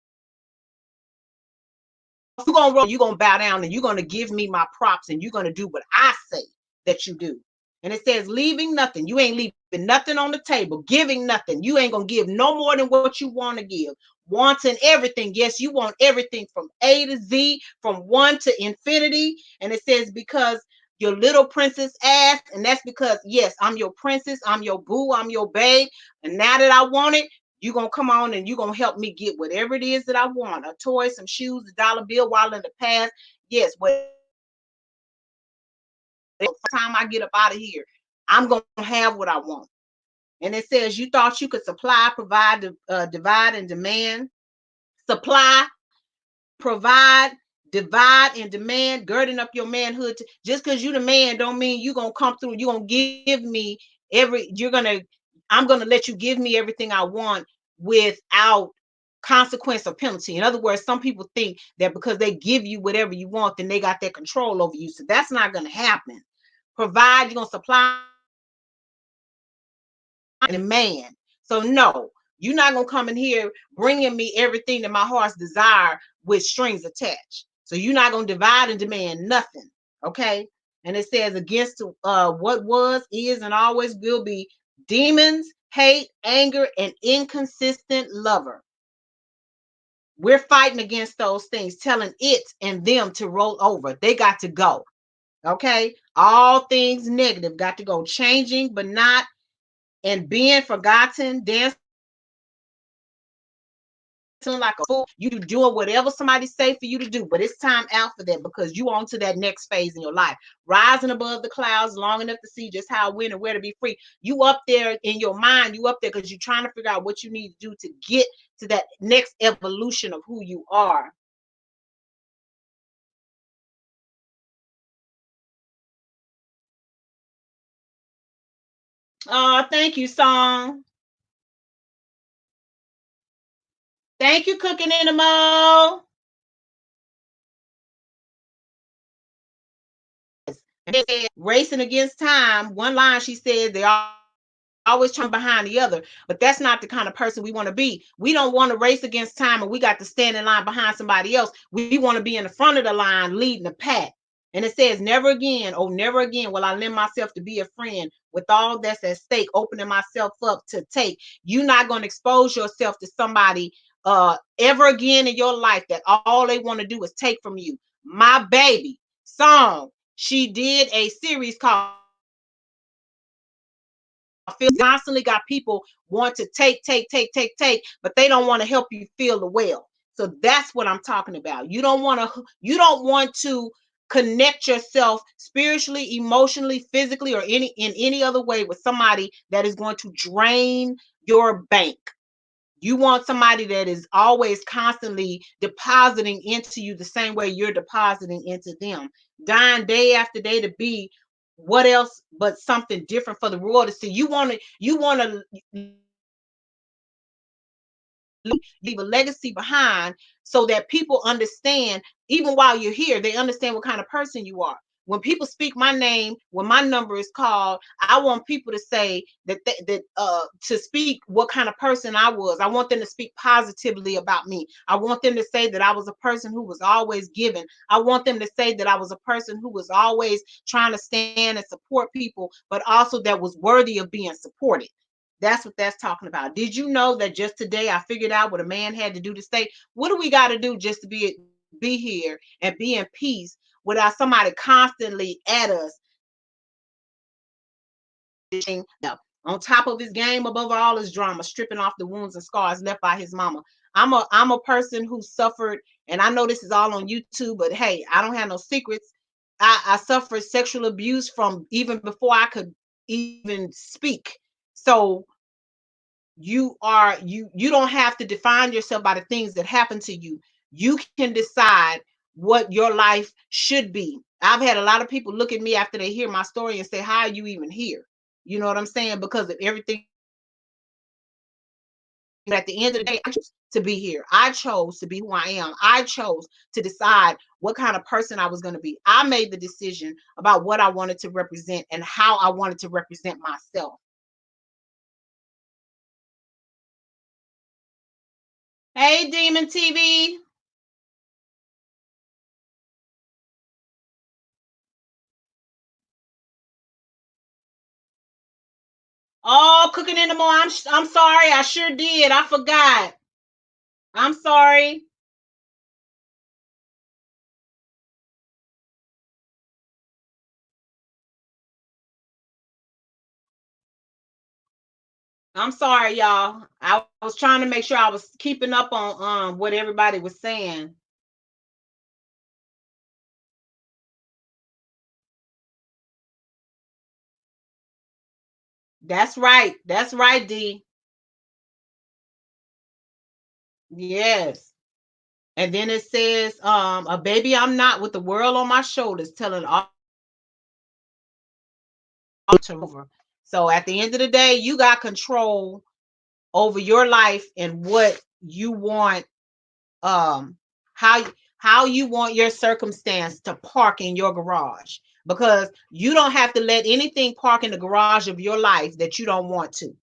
you're gonna bow down, and you're gonna give me my props, and you're gonna do what I say that you do. And it says, leaving nothing. You ain't leaving nothing on the table, giving nothing. You ain't gonna give no more than what you want to give. Wanting everything. Yes, you want everything from A to Z, from one to infinity. And it says, because your little princess asked, and that's because, yes, I'm your princess, I'm your boo, I'm your babe. And now that I want it, you're gonna come on and you're gonna help me get whatever it is that I want. A toy, some shoes, a dollar bill, while in the past. Yes, what time I get up out of here, I'm gonna have what I want. And it says, you thought you could supply, provide, divide, and demand. Supply, provide, divide, and demand, girding up your manhood. Just because you the man don't mean you gonna come through. You gonna give me I'm gonna let you give me everything I want without consequence or penalty. In other words, some people think that because they give you whatever you want, then they got that control over you. So that's not gonna happen. Provide, you're gonna supply a man. So no, you're not gonna come in here bringing me everything that my heart's desire with strings attached. So you're not gonna divide and demand nothing. Okay. And it says, against what was, is, and always will be, demons, hate, anger, and inconsistent lover. We're fighting against those things, telling it and them to roll over. They got to go. Okay. All things negative got to go. Changing, but not, and being forgotten, dancing like a fool. You doing whatever somebody say for you to do, but it's time out for that, because you on to that next phase in your life. Rising above the clouds long enough to see just how, when, and where to be free. You up there in your mind, you up there because you're trying to figure out what you need to do to get to that next evolution of who you are. Oh, thank you, Song. Thank you, Cooking in the Mo. Racing against time. One line she said they always trying behind the other, but that's not the kind of person we want to be. We don't want to race against time and we got to stand in line behind somebody else. We want to be in the front of the line leading the pack. And it says, never again, oh, never again will I lend myself to be a friend with all that's at stake, opening myself up to take. You're not going to expose yourself to somebody ever again in your life that all they want to do is take from you. My baby Song, she did a series called Feel, constantly got people want to take, but they don't want to help you feel the well. So that's what I'm talking about. You don't want to connect yourself spiritually, emotionally, physically, or any other way with somebody that is going to drain your bank. You want somebody that is always constantly depositing into you the same way you're depositing into them, dying day after day to be what else but something different for the world to see. You want to leave a legacy behind so that people understand, even while you're here, they understand what kind of person you are. When people speak my name, when my number is called, I want people to say that to speak what kind of person I was. I want them to speak positively about me. I want them to say that I was a person who was always giving. I want them to say that I was a person who was always trying to stand and support people, but also that was worthy of being supported. That's what that's talking about. Did you know that just today I figured out what a man had to do to stay? What do we got to do just to be here and be in peace without somebody constantly at us? On top of his game, above all his drama, stripping off the wounds and scars left by his mama. I'm a person who suffered, and I know this is all on YouTube, but hey, I don't have no secrets. I suffered sexual abuse from even before I could even speak. So you don't have to define yourself by the things that happen to you. You can decide what your life should be. I've had a lot of people look at me after they hear my story and say, how are you even here? You know what I'm saying? Because of everything. At the end of the day, I chose to be here. I chose to be who I am. I chose to decide what kind of person I was going to be. I made the decision about what I wanted to represent and how I wanted to represent myself. Hey, Demon TV. Oh, cooking in the morning. I'm sorry. I sure did. I forgot. I'm sorry. I'm sorry, y'all. I was trying to make sure I was keeping up on what everybody was saying. That's right. That's right, D. Yes. And then it says, a baby I'm not with the world on my shoulders, telling all to over. So at the end of the day, you got control over your life and what you want, um how you want your circumstance to park in your garage, because you don't have to let anything park in the garage of your life that you don't want to.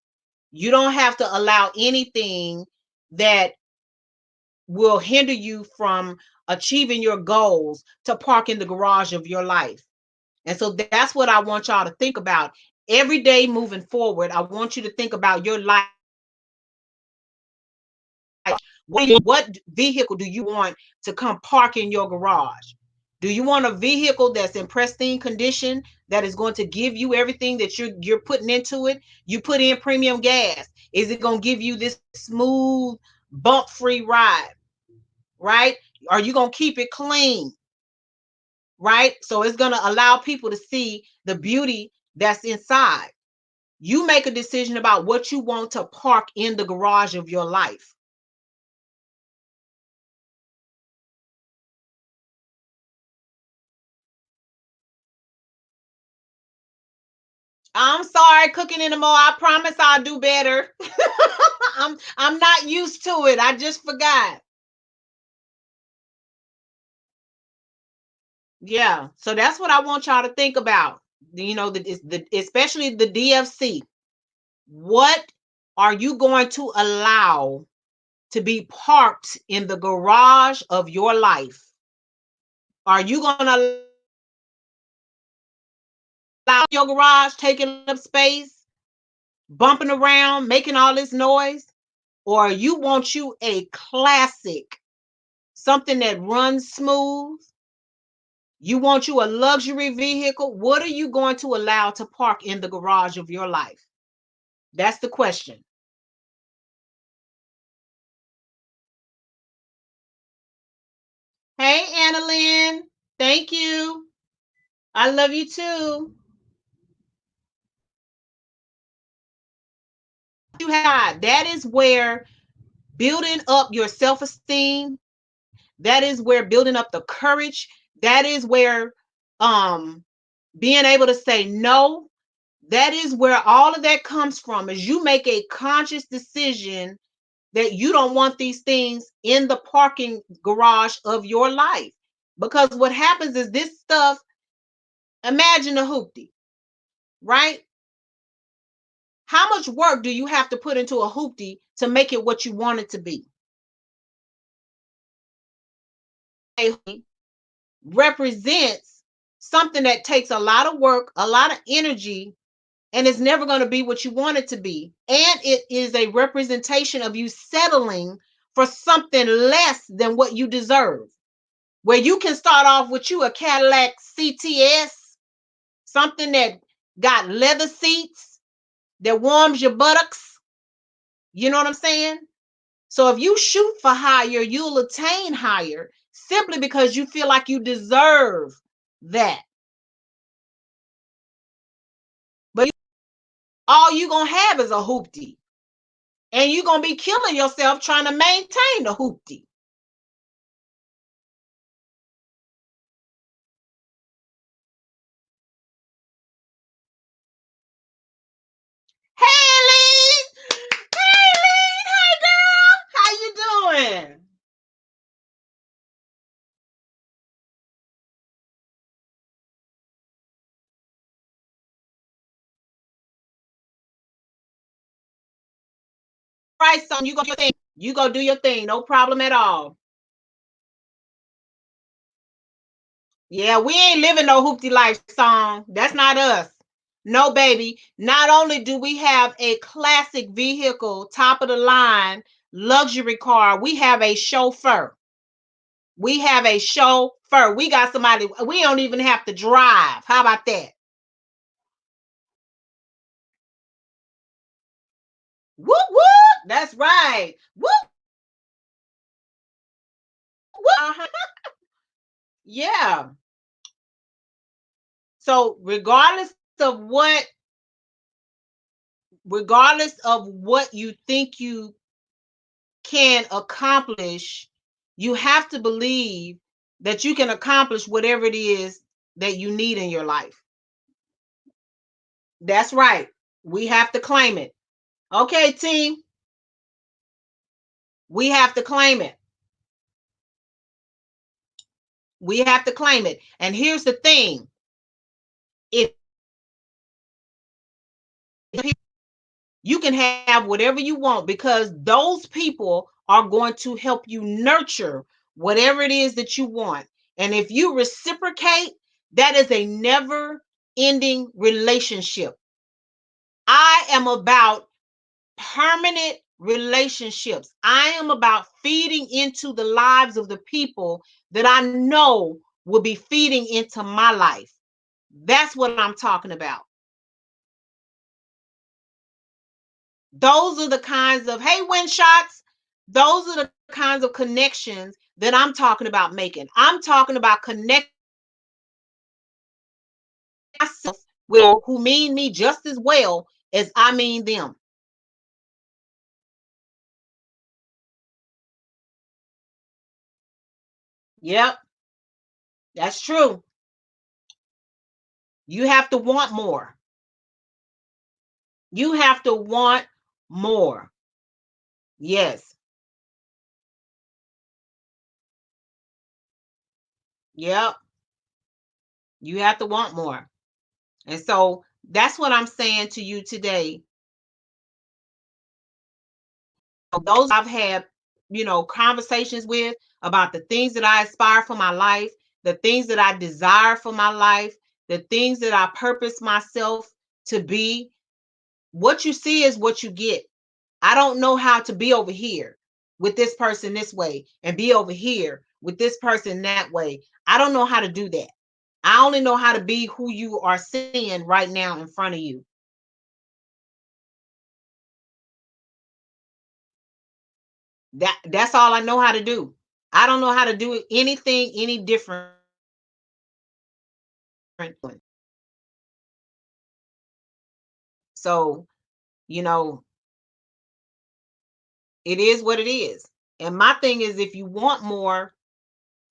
You don't have to allow anything that will hinder you from achieving your goals to park in the garage of your life. And so that's what I want y'all to think about every day moving forward. I want you to think about your life. What vehicle do you want to come park in your garage? Do you want a vehicle that's in pristine condition that is going to give you everything that you're putting into it? You put in premium gas. Is it going to give you this smooth, bump-free ride? Right? Are you going to keep it clean? Right? So it's going to allow people to see the beauty that's inside. You make a decision about what you want to park in the garage of your life. I'm sorry, cooking anymore. I promise I'll do better. I'm not used to it. I just forgot. Yeah. So that's what I want y'all to think about. Especially the DFC. What are you going to allow to be parked in the garage of your life? Are you going to allow your garage taking up space, bumping around, making all this noise? Or you want you a classic, something that runs smooth? You want you a luxury vehicle? What are you going to allow to park in the garage of your life? That's the question. Hey, Annalyn. Thank you. I love you too. That is where building up your self-esteem, that is where building up the courage, that is where um being able to say no, that is where all of that comes from. Is you make a conscious decision that you don't want these things in the parking garage of your life. Because what happens is this stuff, imagine a hoopty, right? How much work do you have to put into a hoopty to make it what you want it to be? A hoopty represents something that takes a lot of work, a lot of energy, and it's never going to be what you want it to be. And it is a representation of you settling for something less than what you deserve. Where you can start off with you a Cadillac CTS, something that got leather seats, that warms your buttocks. You know what I'm saying? So if you shoot for higher, you'll attain higher simply because you feel like you deserve that. But all you gonna have is a hoopty. And you're gonna be killing yourself trying to maintain the hoopty. Hey Lee! Hey Lee! Hey girl! How you doing? Right, son, you go do your thing. You go do your thing, no problem at all. Yeah, we ain't living no hoopty life song. That's not us. No, baby. Not only do we have a classic vehicle, top of the line, luxury car, we have a chauffeur. We have a chauffeur. We got somebody, we don't even have to drive. How about that? Whoop, whoop. That's right. Whoop, whoop. Yeah. So of what, regardless of what you think you can accomplish, you have to believe that you can accomplish whatever it is that you need in your life. That's right. We have to claim it. Okay, team, we have to claim it. We have to claim it. And here's the thing. If you can have whatever you want because those people are going to help you nurture whatever it is that you want. And if you reciprocate, that is a never ending relationship. I am about permanent relationships. I am about feeding into the lives of the people that I know will be feeding into my life. That's what I'm talking about. Those are the kinds of, hey, win shots. Those are the kinds of connections that I'm talking about making. I'm talking about connecting myself with who mean me just as well as I mean them. Yep, that's true. You have to want more. You have to want more. Yes. Yep. You have to want more. And so that's what I'm saying to you today. Those I've had, conversations with about the things that I aspire for my life, the things that I desire for my life, the things that I purpose myself to be. What you see is what you get. I don't know how to be over here with this person this way and be over here with this person that way. I don't know how to do that. I only know how to be who you are seeing right now in front of you. That's all I know how to do. I don't know how to do anything any different. So, you know, it is what it is. And my thing is, if you want more,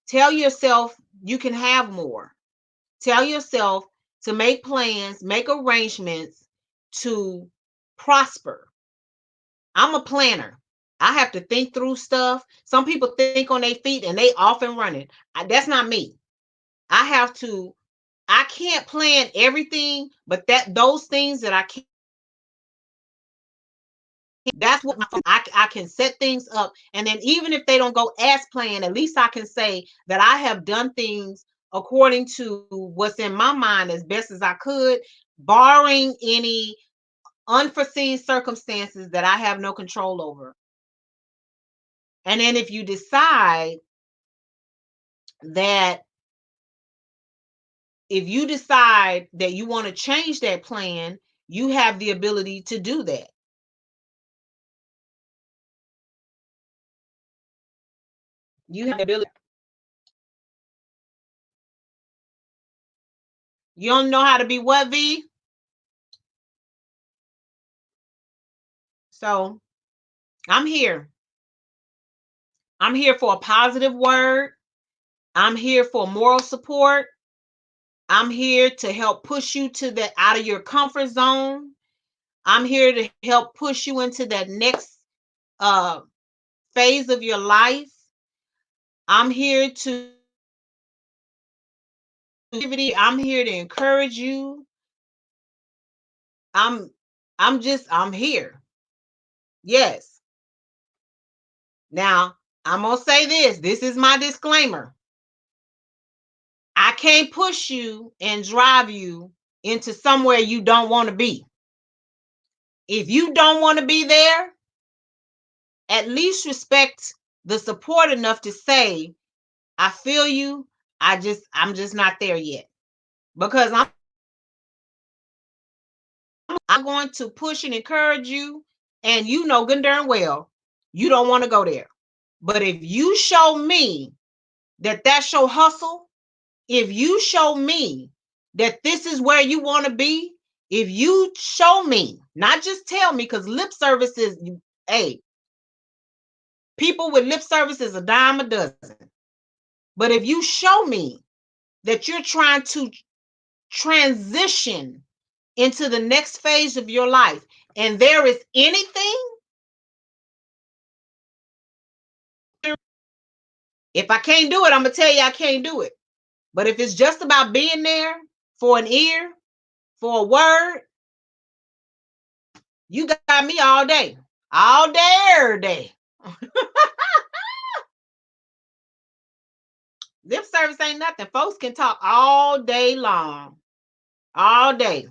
tell yourself you can have more. Tell yourself to make plans, make arrangements to prosper. I'm a planner. I have to think through stuff. Some people think on their feet and they off and running. That's not me. I have to, I can't plan everything, but those things that I can, that's what I can set things up. And then even if they don't go as planned, at least I can say that I have done things according to what's in my mind as best as I could, barring any unforeseen circumstances that I have no control over. And then if you decide that if you decide that you want to change that plan, you have the ability to do that. You have the ability. You don't know how to be what, V? So I'm here. I'm here for a positive word. I'm here for moral support. I'm here to help push you to the out of your comfort zone. I'm here to help push you into that next uh phase of your life. I'm here to I'm here to encourage you. I'm I'm here. Yes. Now, I'm going to say this. This is my disclaimer. I can't push you and drive you into somewhere you don't want to be. If you don't want to be there, at least respect the support enough to say, I feel you. I'm just not there yet. Because I'm going to push and encourage you. And you know good and darn well, you don't want to go there. But if you show me that that's your hustle, if you show me that this is where you want to be, if you show me, not just tell me, because lip service is, hey, people with lip service is a dime a dozen. But if you show me that you're trying to transition into the next phase of your life, and there is anything, if I can't do it, I'm going to tell you I can't do it. But if it's just about being there for an ear, for a word, you got me all day, every day. Lip service ain't nothing. Folks can talk all day long, all day.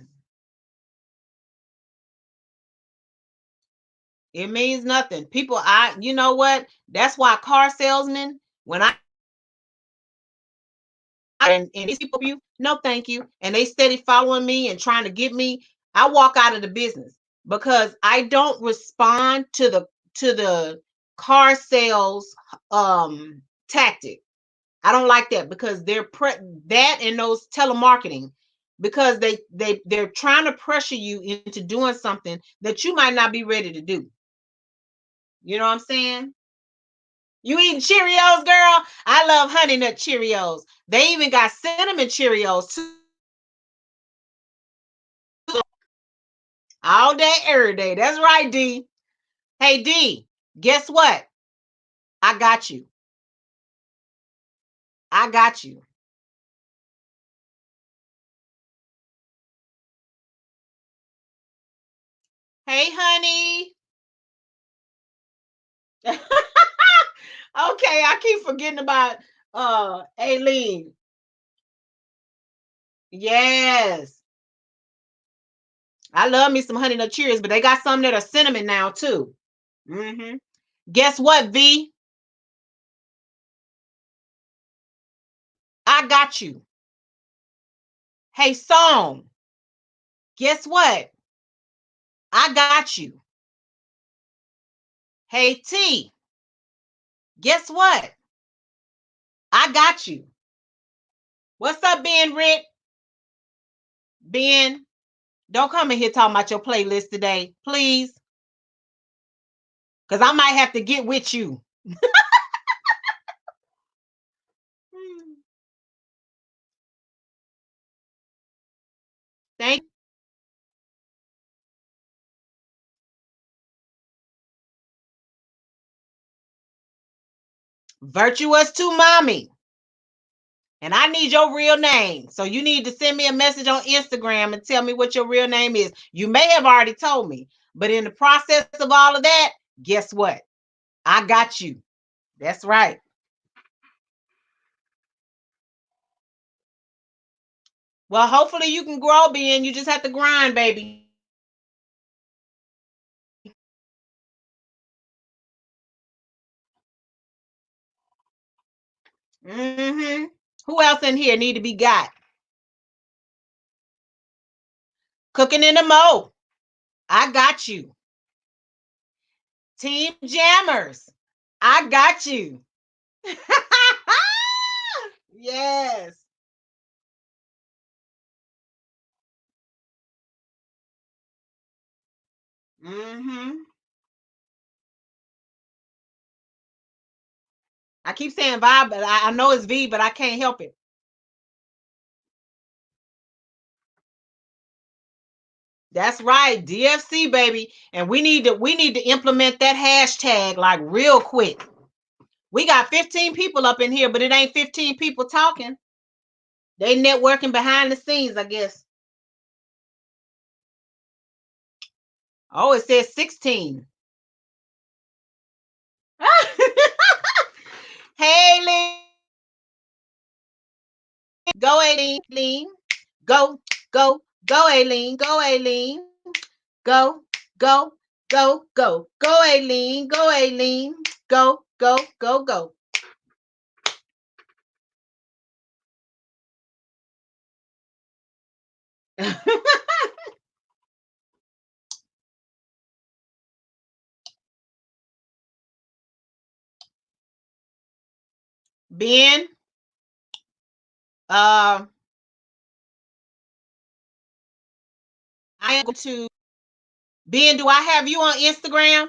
It means nothing. People, you know what? That's why car salesmen, when and these people, you, no, thank you, and they steady following me and trying to get me, I walk out of the business because I don't respond to the car sales tactic. I don't like that because that and those telemarketing, because they're trying to pressure you into doing something that you might not be ready to do. You know what I'm saying? You eating Cheerios, girl? I love Honey Nut Cheerios. They even got cinnamon Cheerios too. All day, every day. That's right, D. Hey, D, guess what? I got you. I got you. Hey, honey. Okay, I keep forgetting about Aileen. Yes. I love me some honey nut cheerios, but they got some that are cinnamon now too. Hmm. Guess what, V? I got you. Hey, Song. Guess what? I got you. Hey, T. Guess what? I got you. What's up, Ben Rick? Ben, don't come in here talking about your playlist today, please, because I might have to get with you. Thank you. Virtuous to mommy. And I need your real name. So you need to send me a message on Instagram and tell me what your real name is. You may have already told me, but in the process of all of that, guess what? I got you. That's right. Well, hopefully you can grow, Ben. You just have to grind, baby. Mm-hmm. Who else in here need to be got? Cooking in the mo. I got you. Team Jammers. I got you. Yes. Mm-hmm. I keep saying vibe, but I know it's V, but I can't help it. That's right, DFC baby, and we need to implement that hashtag like real quick. We got 15 people up in here, but it ain't 15 people talking. They networking behind the scenes, I guess. Oh, it says 16. Hey, go Aileen. Go, go Aileen. Go Aileen. Go, go, go Aileen. Go Aileen. Go. Ben, uh, I am going to Ben. Do I have you on Instagram?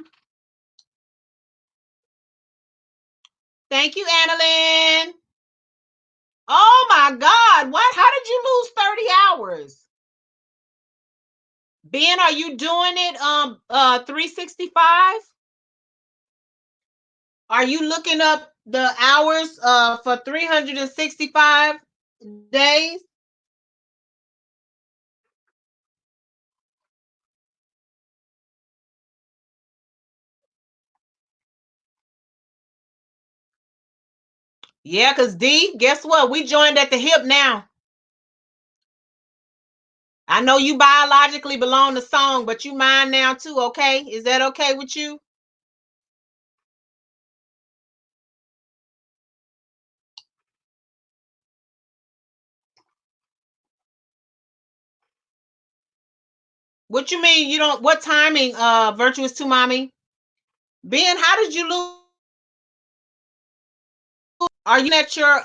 Thank you, Annalyn. Oh my God! What? How did you lose 30 hours? Ben, are you doing it 365? Are you looking up the hours for 365 days? Yeah, because D, guess what? We joined at the hip now. I know you biologically belong to Song, but you mine now too, okay? Is that okay with you? What you mean you don't what timing virtuous to mommy? Ben, how did you lose? Are you at your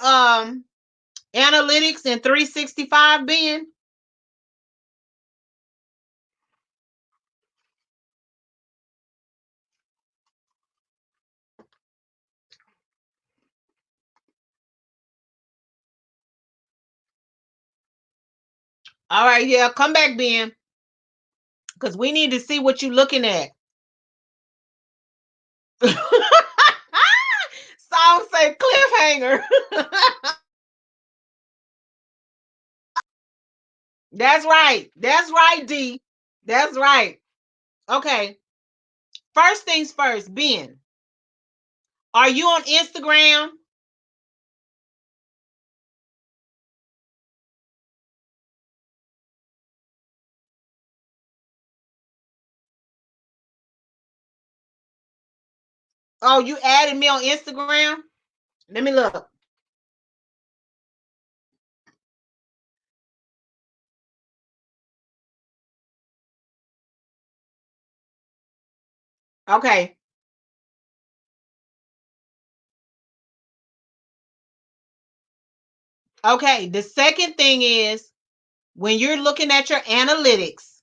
analytics in 365, Ben? All right, yeah, come back, Ben. because we need to see what you're looking at. Song say cliffhanger. That's right. That's right, D. That's right. Okay. First things first, Ben. Are you on Instagram? Oh, you added me on Instagram? Let me look. Okay. Okay. The second thing is when you're looking at your analytics.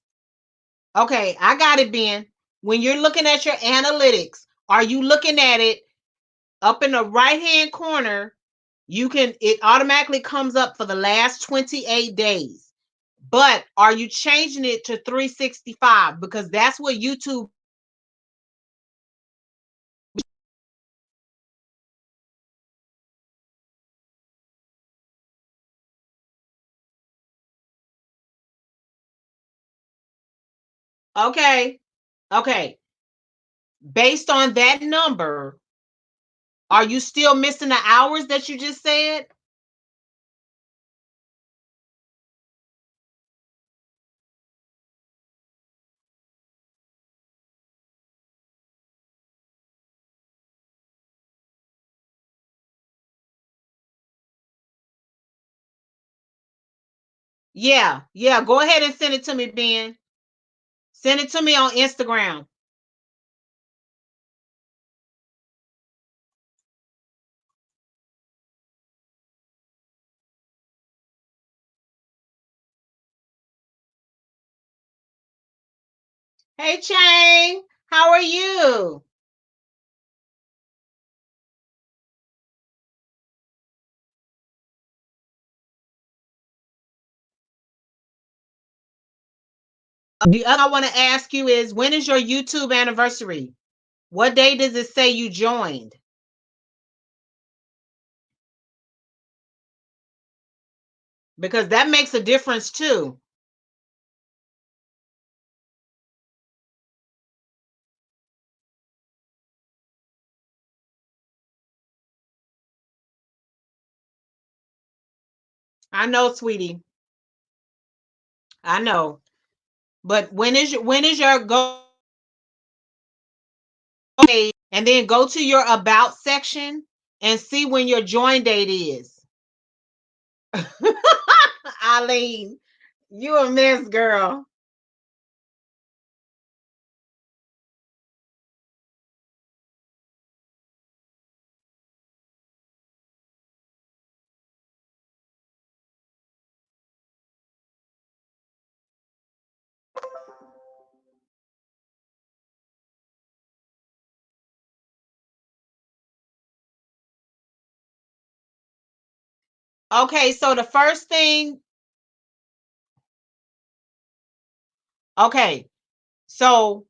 Okay, I got it, Ben. When you're looking at your analytics, are you looking at it up in the right hand corner? It automatically comes up for the last 28 days. But are you changing it to 365? Because that's what YouTube. Okay. Okay. Based on that number, are you still missing the hours that you just said? Yeah. Yeah. Go ahead and send it to me, Ben. Send it to me on Instagram. Hey, Chang. How are you? The other I want to ask you is when is your YouTube anniversary? What day does it say you joined? Because that makes a difference too. I know, sweetie. I know. But when is your go date and then go to your about section and see when your join date is. Eileen, you a mess, girl. Okay, so the first thing, okay, so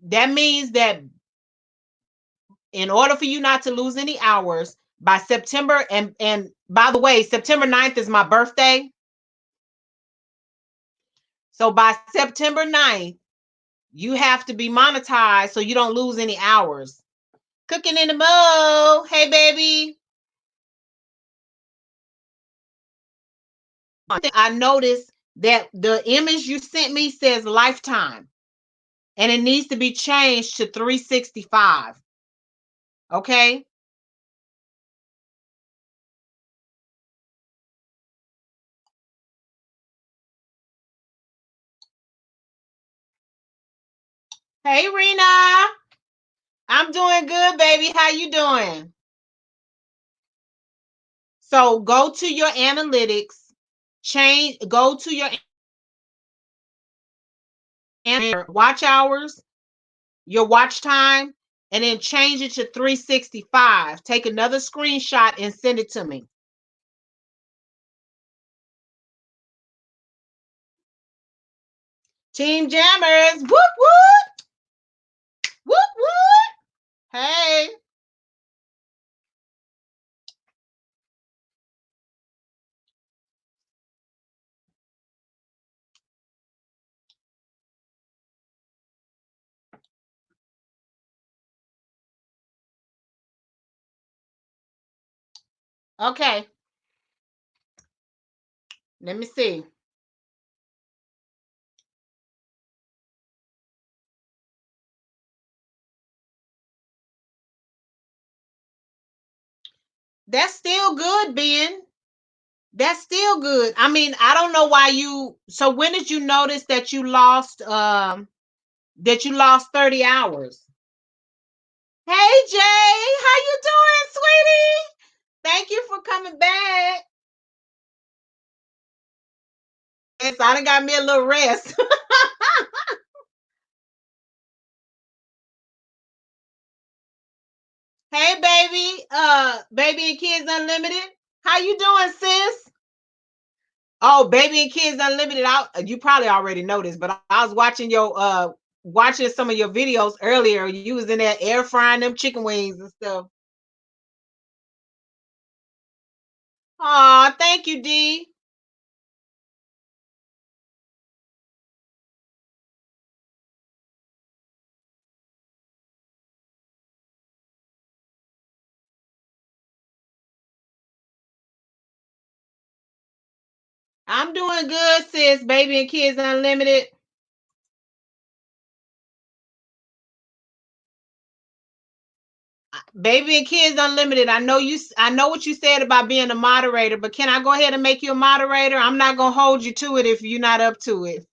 that means that in order for you not to lose any hours by September, and by the way, September 9th is my birthday. So by September 9th, you have to be monetized so you don't lose any hours. Cooking in the mo. Hey, baby. I noticed that the image you sent me says lifetime and it needs to be changed to 365. Okay. Hey, Rena. I'm doing good, baby. How you doing? So go to your analytics, go to your watch hours, your watch time, and then change it to 365. Take another screenshot and send it to me. Team Jammers. Whoop, whoop. Whoop, whoop. Hey. Okay. Let me see. That's still good, Ben. That's still good. I mean, I don't know why you so when did you notice that you lost 30 hours? Hey Jay, how you doing, sweetie? Thank you for coming back. Yes, I done got me a little rest. Hey baby, Baby and Kids Unlimited. How you doing, sis? Oh, Baby and Kids Unlimited. You probably already know this, but I was watching your watching some of your videos earlier. You was in there air frying them chicken wings and stuff. Aw, thank you, D. I'm doing good, sis. Baby and Kids Unlimited. Baby and Kids Unlimited. I know what you said about being a moderator, but can I go ahead and make you a moderator? I'm not gonna hold you to it if you're not up to it.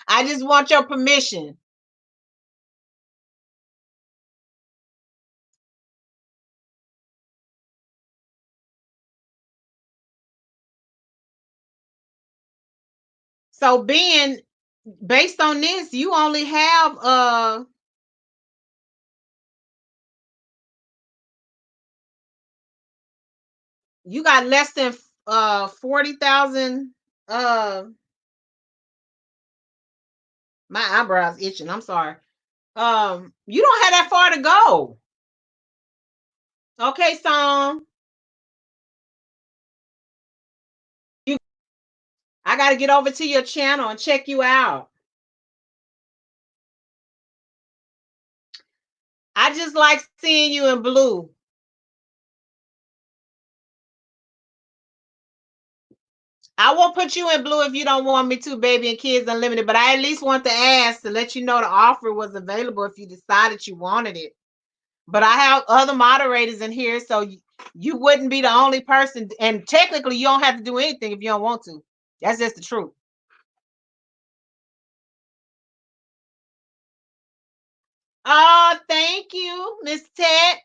I just want your permission. So being based on this, you only have you got less than 40,000 uh my eyebrows itching. I'm sorry. You don't have that far to go. Okay, Song. You I gotta get over to your channel and check you out. I just like seeing you in blue. I won't put you in blue if you don't want me to, Baby and Kids Unlimited, but I at least want to ask to let you know the offer was available if you decided you wanted it. But I have other moderators in here, so you wouldn't be the only person. And technically, you don't have to do anything if you don't want to. That's just the truth. Oh, thank you, Miss Ted.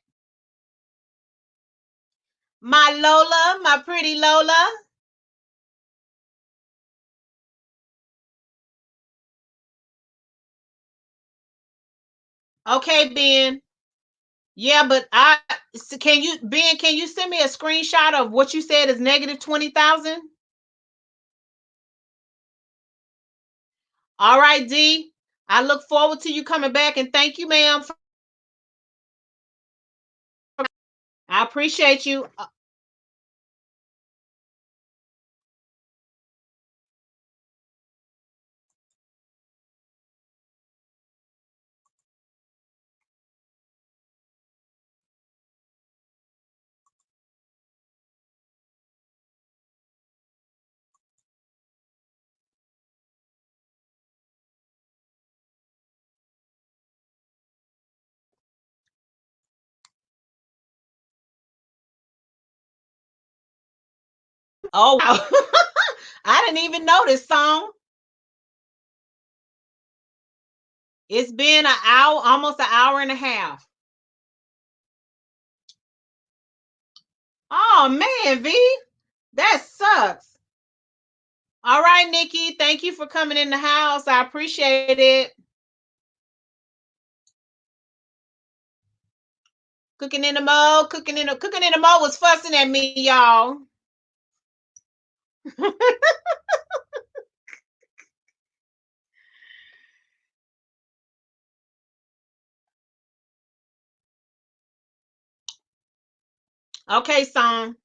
My Lola, my pretty Lola. Okay, Ben. Yeah, but can you Ben? Can you send me a screenshot of what you said is negative 20,000? All right, D. I look forward to you coming back and thank you, ma'am. I appreciate you. Oh, wow. I didn't even know this song. It's been an hour, almost an hour and a half. Oh man, V, that sucks. All right, Nikki, thank you for coming in the house. I appreciate it. Cooking in the mo was fussing at me, y'all. Okay, song.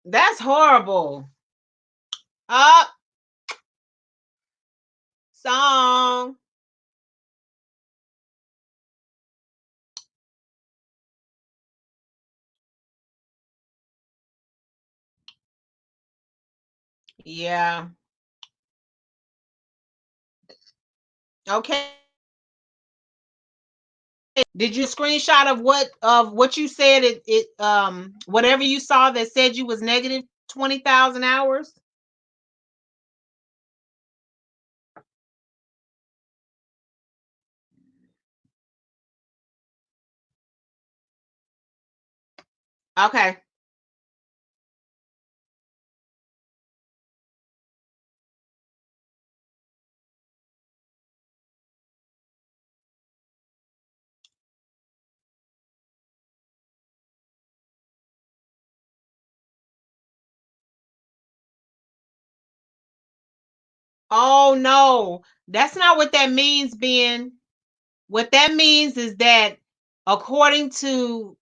That's horrible. Up, song. Yeah. Okay. Did you screenshot of what you said? It whatever you saw that said you was negative 20,000 hours. Okay. Oh no, that's not what that means, Ben. What that means is that according to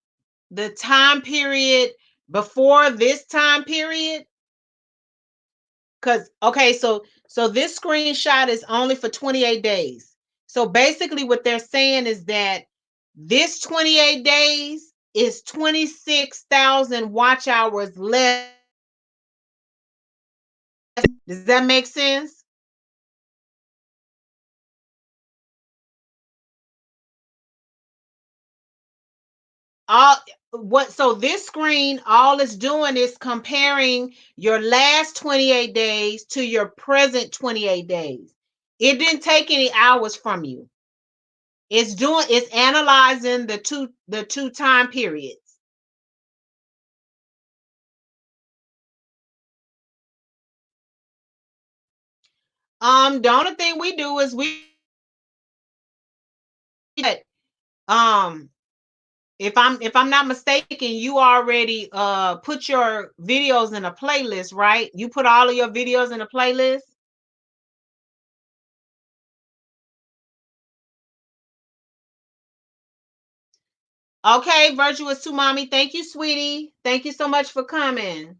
the time period before this time period, because okay, so this screenshot is only for 28 days. So basically what they're saying is that this 28 days is 26,000 watch hours less. Does that make sense? All what so this screen all it's doing is comparing your last 28 days to your present 28 days. It didn't take any hours from you. It's analyzing the two time periods. The only thing we do is we um if I'm not mistaken, you already put your videos in a playlist, right? You put all of your videos in a playlist. Okay, virtuous to mommy. Thank you, sweetie. Thank you so much for coming.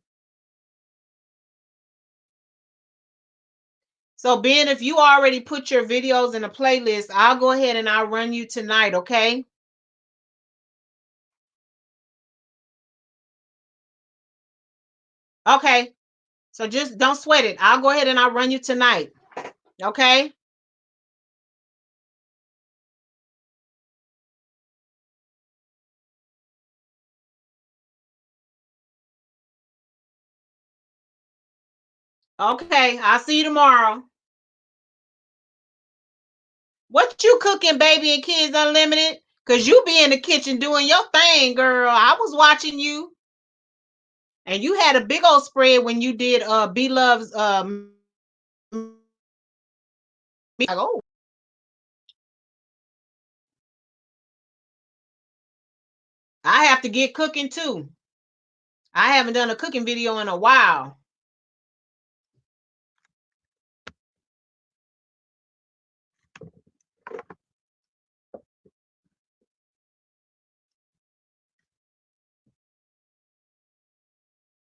So Ben, if you already put your videos in a playlist, I'll go ahead and I'll run you tonight, okay? Okay. So just don't sweat it. I'll go ahead and I'll run you tonight. Okay? Okay. I'll see you tomorrow. What you cooking, baby and kids unlimited? Cause you be in the kitchen doing your thing, girl. I was watching you, and you had a big old spread when you did B Love's like, oh, I have to get cooking too. I haven't done a cooking video in a while.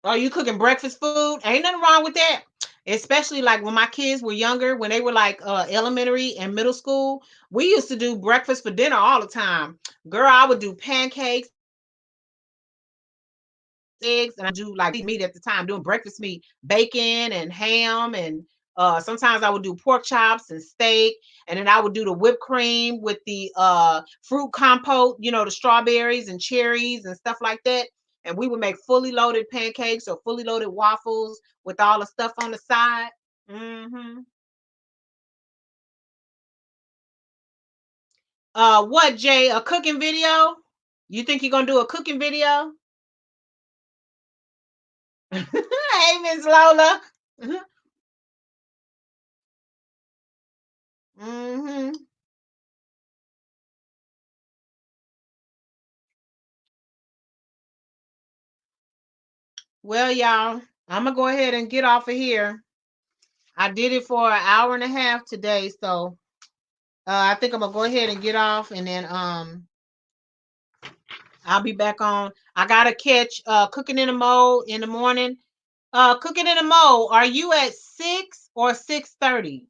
Oh, you cooking breakfast food? Ain't nothing wrong with that. Especially like when my kids were younger, when they were like elementary and middle school, we used to do breakfast for dinner all the time. Girl, I would do pancakes, eggs, and I do like meat at the time, doing breakfast meat, bacon and ham, and sometimes I would do pork chops and steak, and then I would do the whipped cream with the fruit compote, the strawberries and cherries and stuff like that. And we would make fully loaded pancakes or fully loaded waffles with all the stuff on the side. Hmm. What, Jay? A cooking video? You think you're gonna do a cooking video? Hey, Miss Lola. Hmm. Well, y'all, I'm gonna go ahead and get off of here. I did it for an hour and a half today, so I think I'm gonna go ahead and get off, and then I'll be back on. I gotta catch cooking in the mode in the morning. Cooking in the mode. Are you at 6 or 6:30?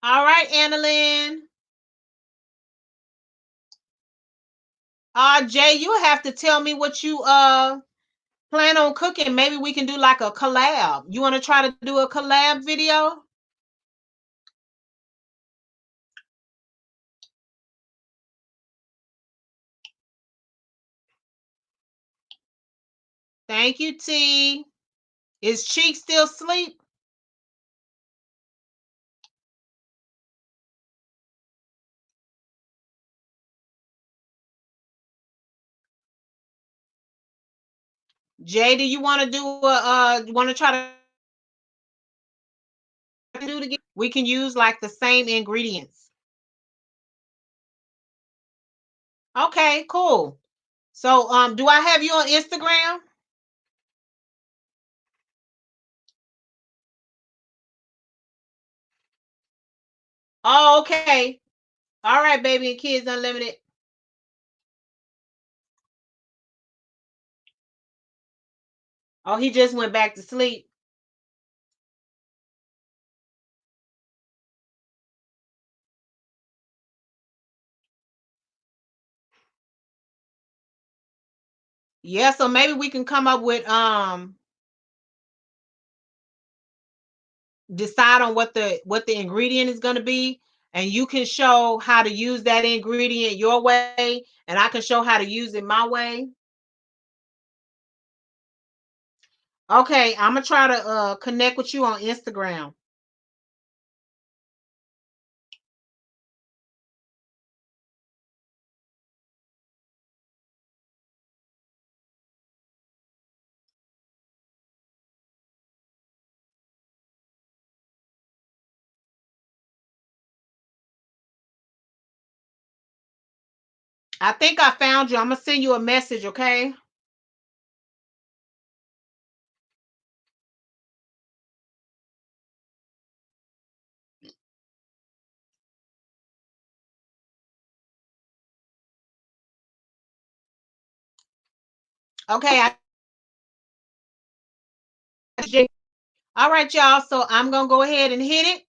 All right, Annalyn. Jay, you have to tell me what you plan on cooking. Maybe we can do like a collab. You want to try to do a collab video? Thank you, T. Is Cheek still asleep? Jay, do you want to do want to try to do it again? We can use like the same ingredients. Okay, cool. So do I have you on Instagram? Oh, okay. All right, baby and kids unlimited. Oh, he just went back to sleep. Yeah, so maybe we can come up with decide on what the ingredient is going to be, and you can show how to use that ingredient your way, and I can show how to use it my way. Okay, I'm gonna try to connect with you on Instagram. I think I found you. I'm gonna send you a message, okay? Okay, all right, y'all. So I'm gonna go ahead and hit it.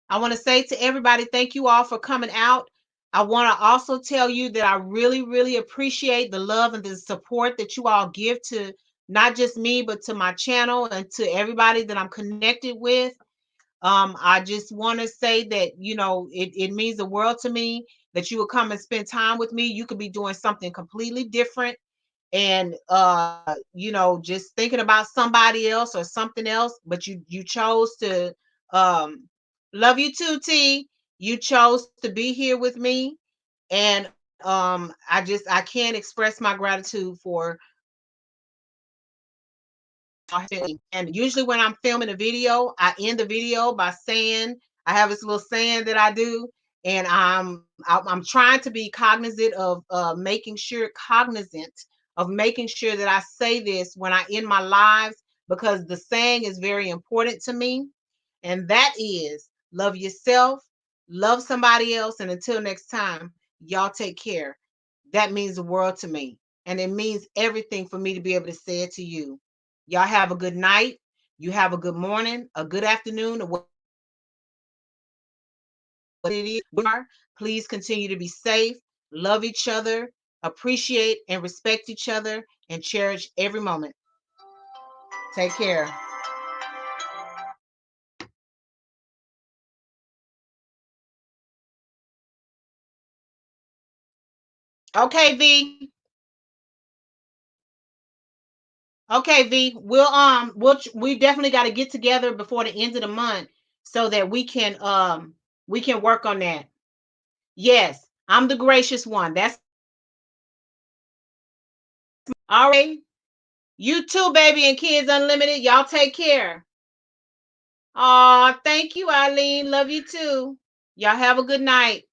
I want to say to everybody, thank you all for coming out. I want to also tell you that I really, really appreciate the love and the support that you all give to not just me, but to my channel and to everybody that I'm connected with. I just want to say that, it means the world to me that you would come and spend time with me. You could be doing something completely different and just thinking about somebody else or something else, but you chose to um love you too, T. You chose to be here with me, and I can't express my gratitude for and usually when I'm filming a video, I end the video by saying, I have this little saying that I do, and I'm trying to be cognizant of making sure that I say this when I end my lives, because the saying is very important to me, and that is love yourself, love somebody else, and until next time, y'all take care. That means the world to me, and it means everything for me to be able to say it to you. Y'all have a good night. You have a good morning, a good afternoon, or what it is. Please continue to be safe, love each other, appreciate and respect each other, and cherish every moment. Take care. Okay, V. Okay, V. We definitely got to get together before the end of the month so that we can work on that. Yes, I'm the gracious one. That's all right. You too, baby and kids unlimited. Y'all take care. Aw, thank you, Eileen. Love you too. Y'all have a good night.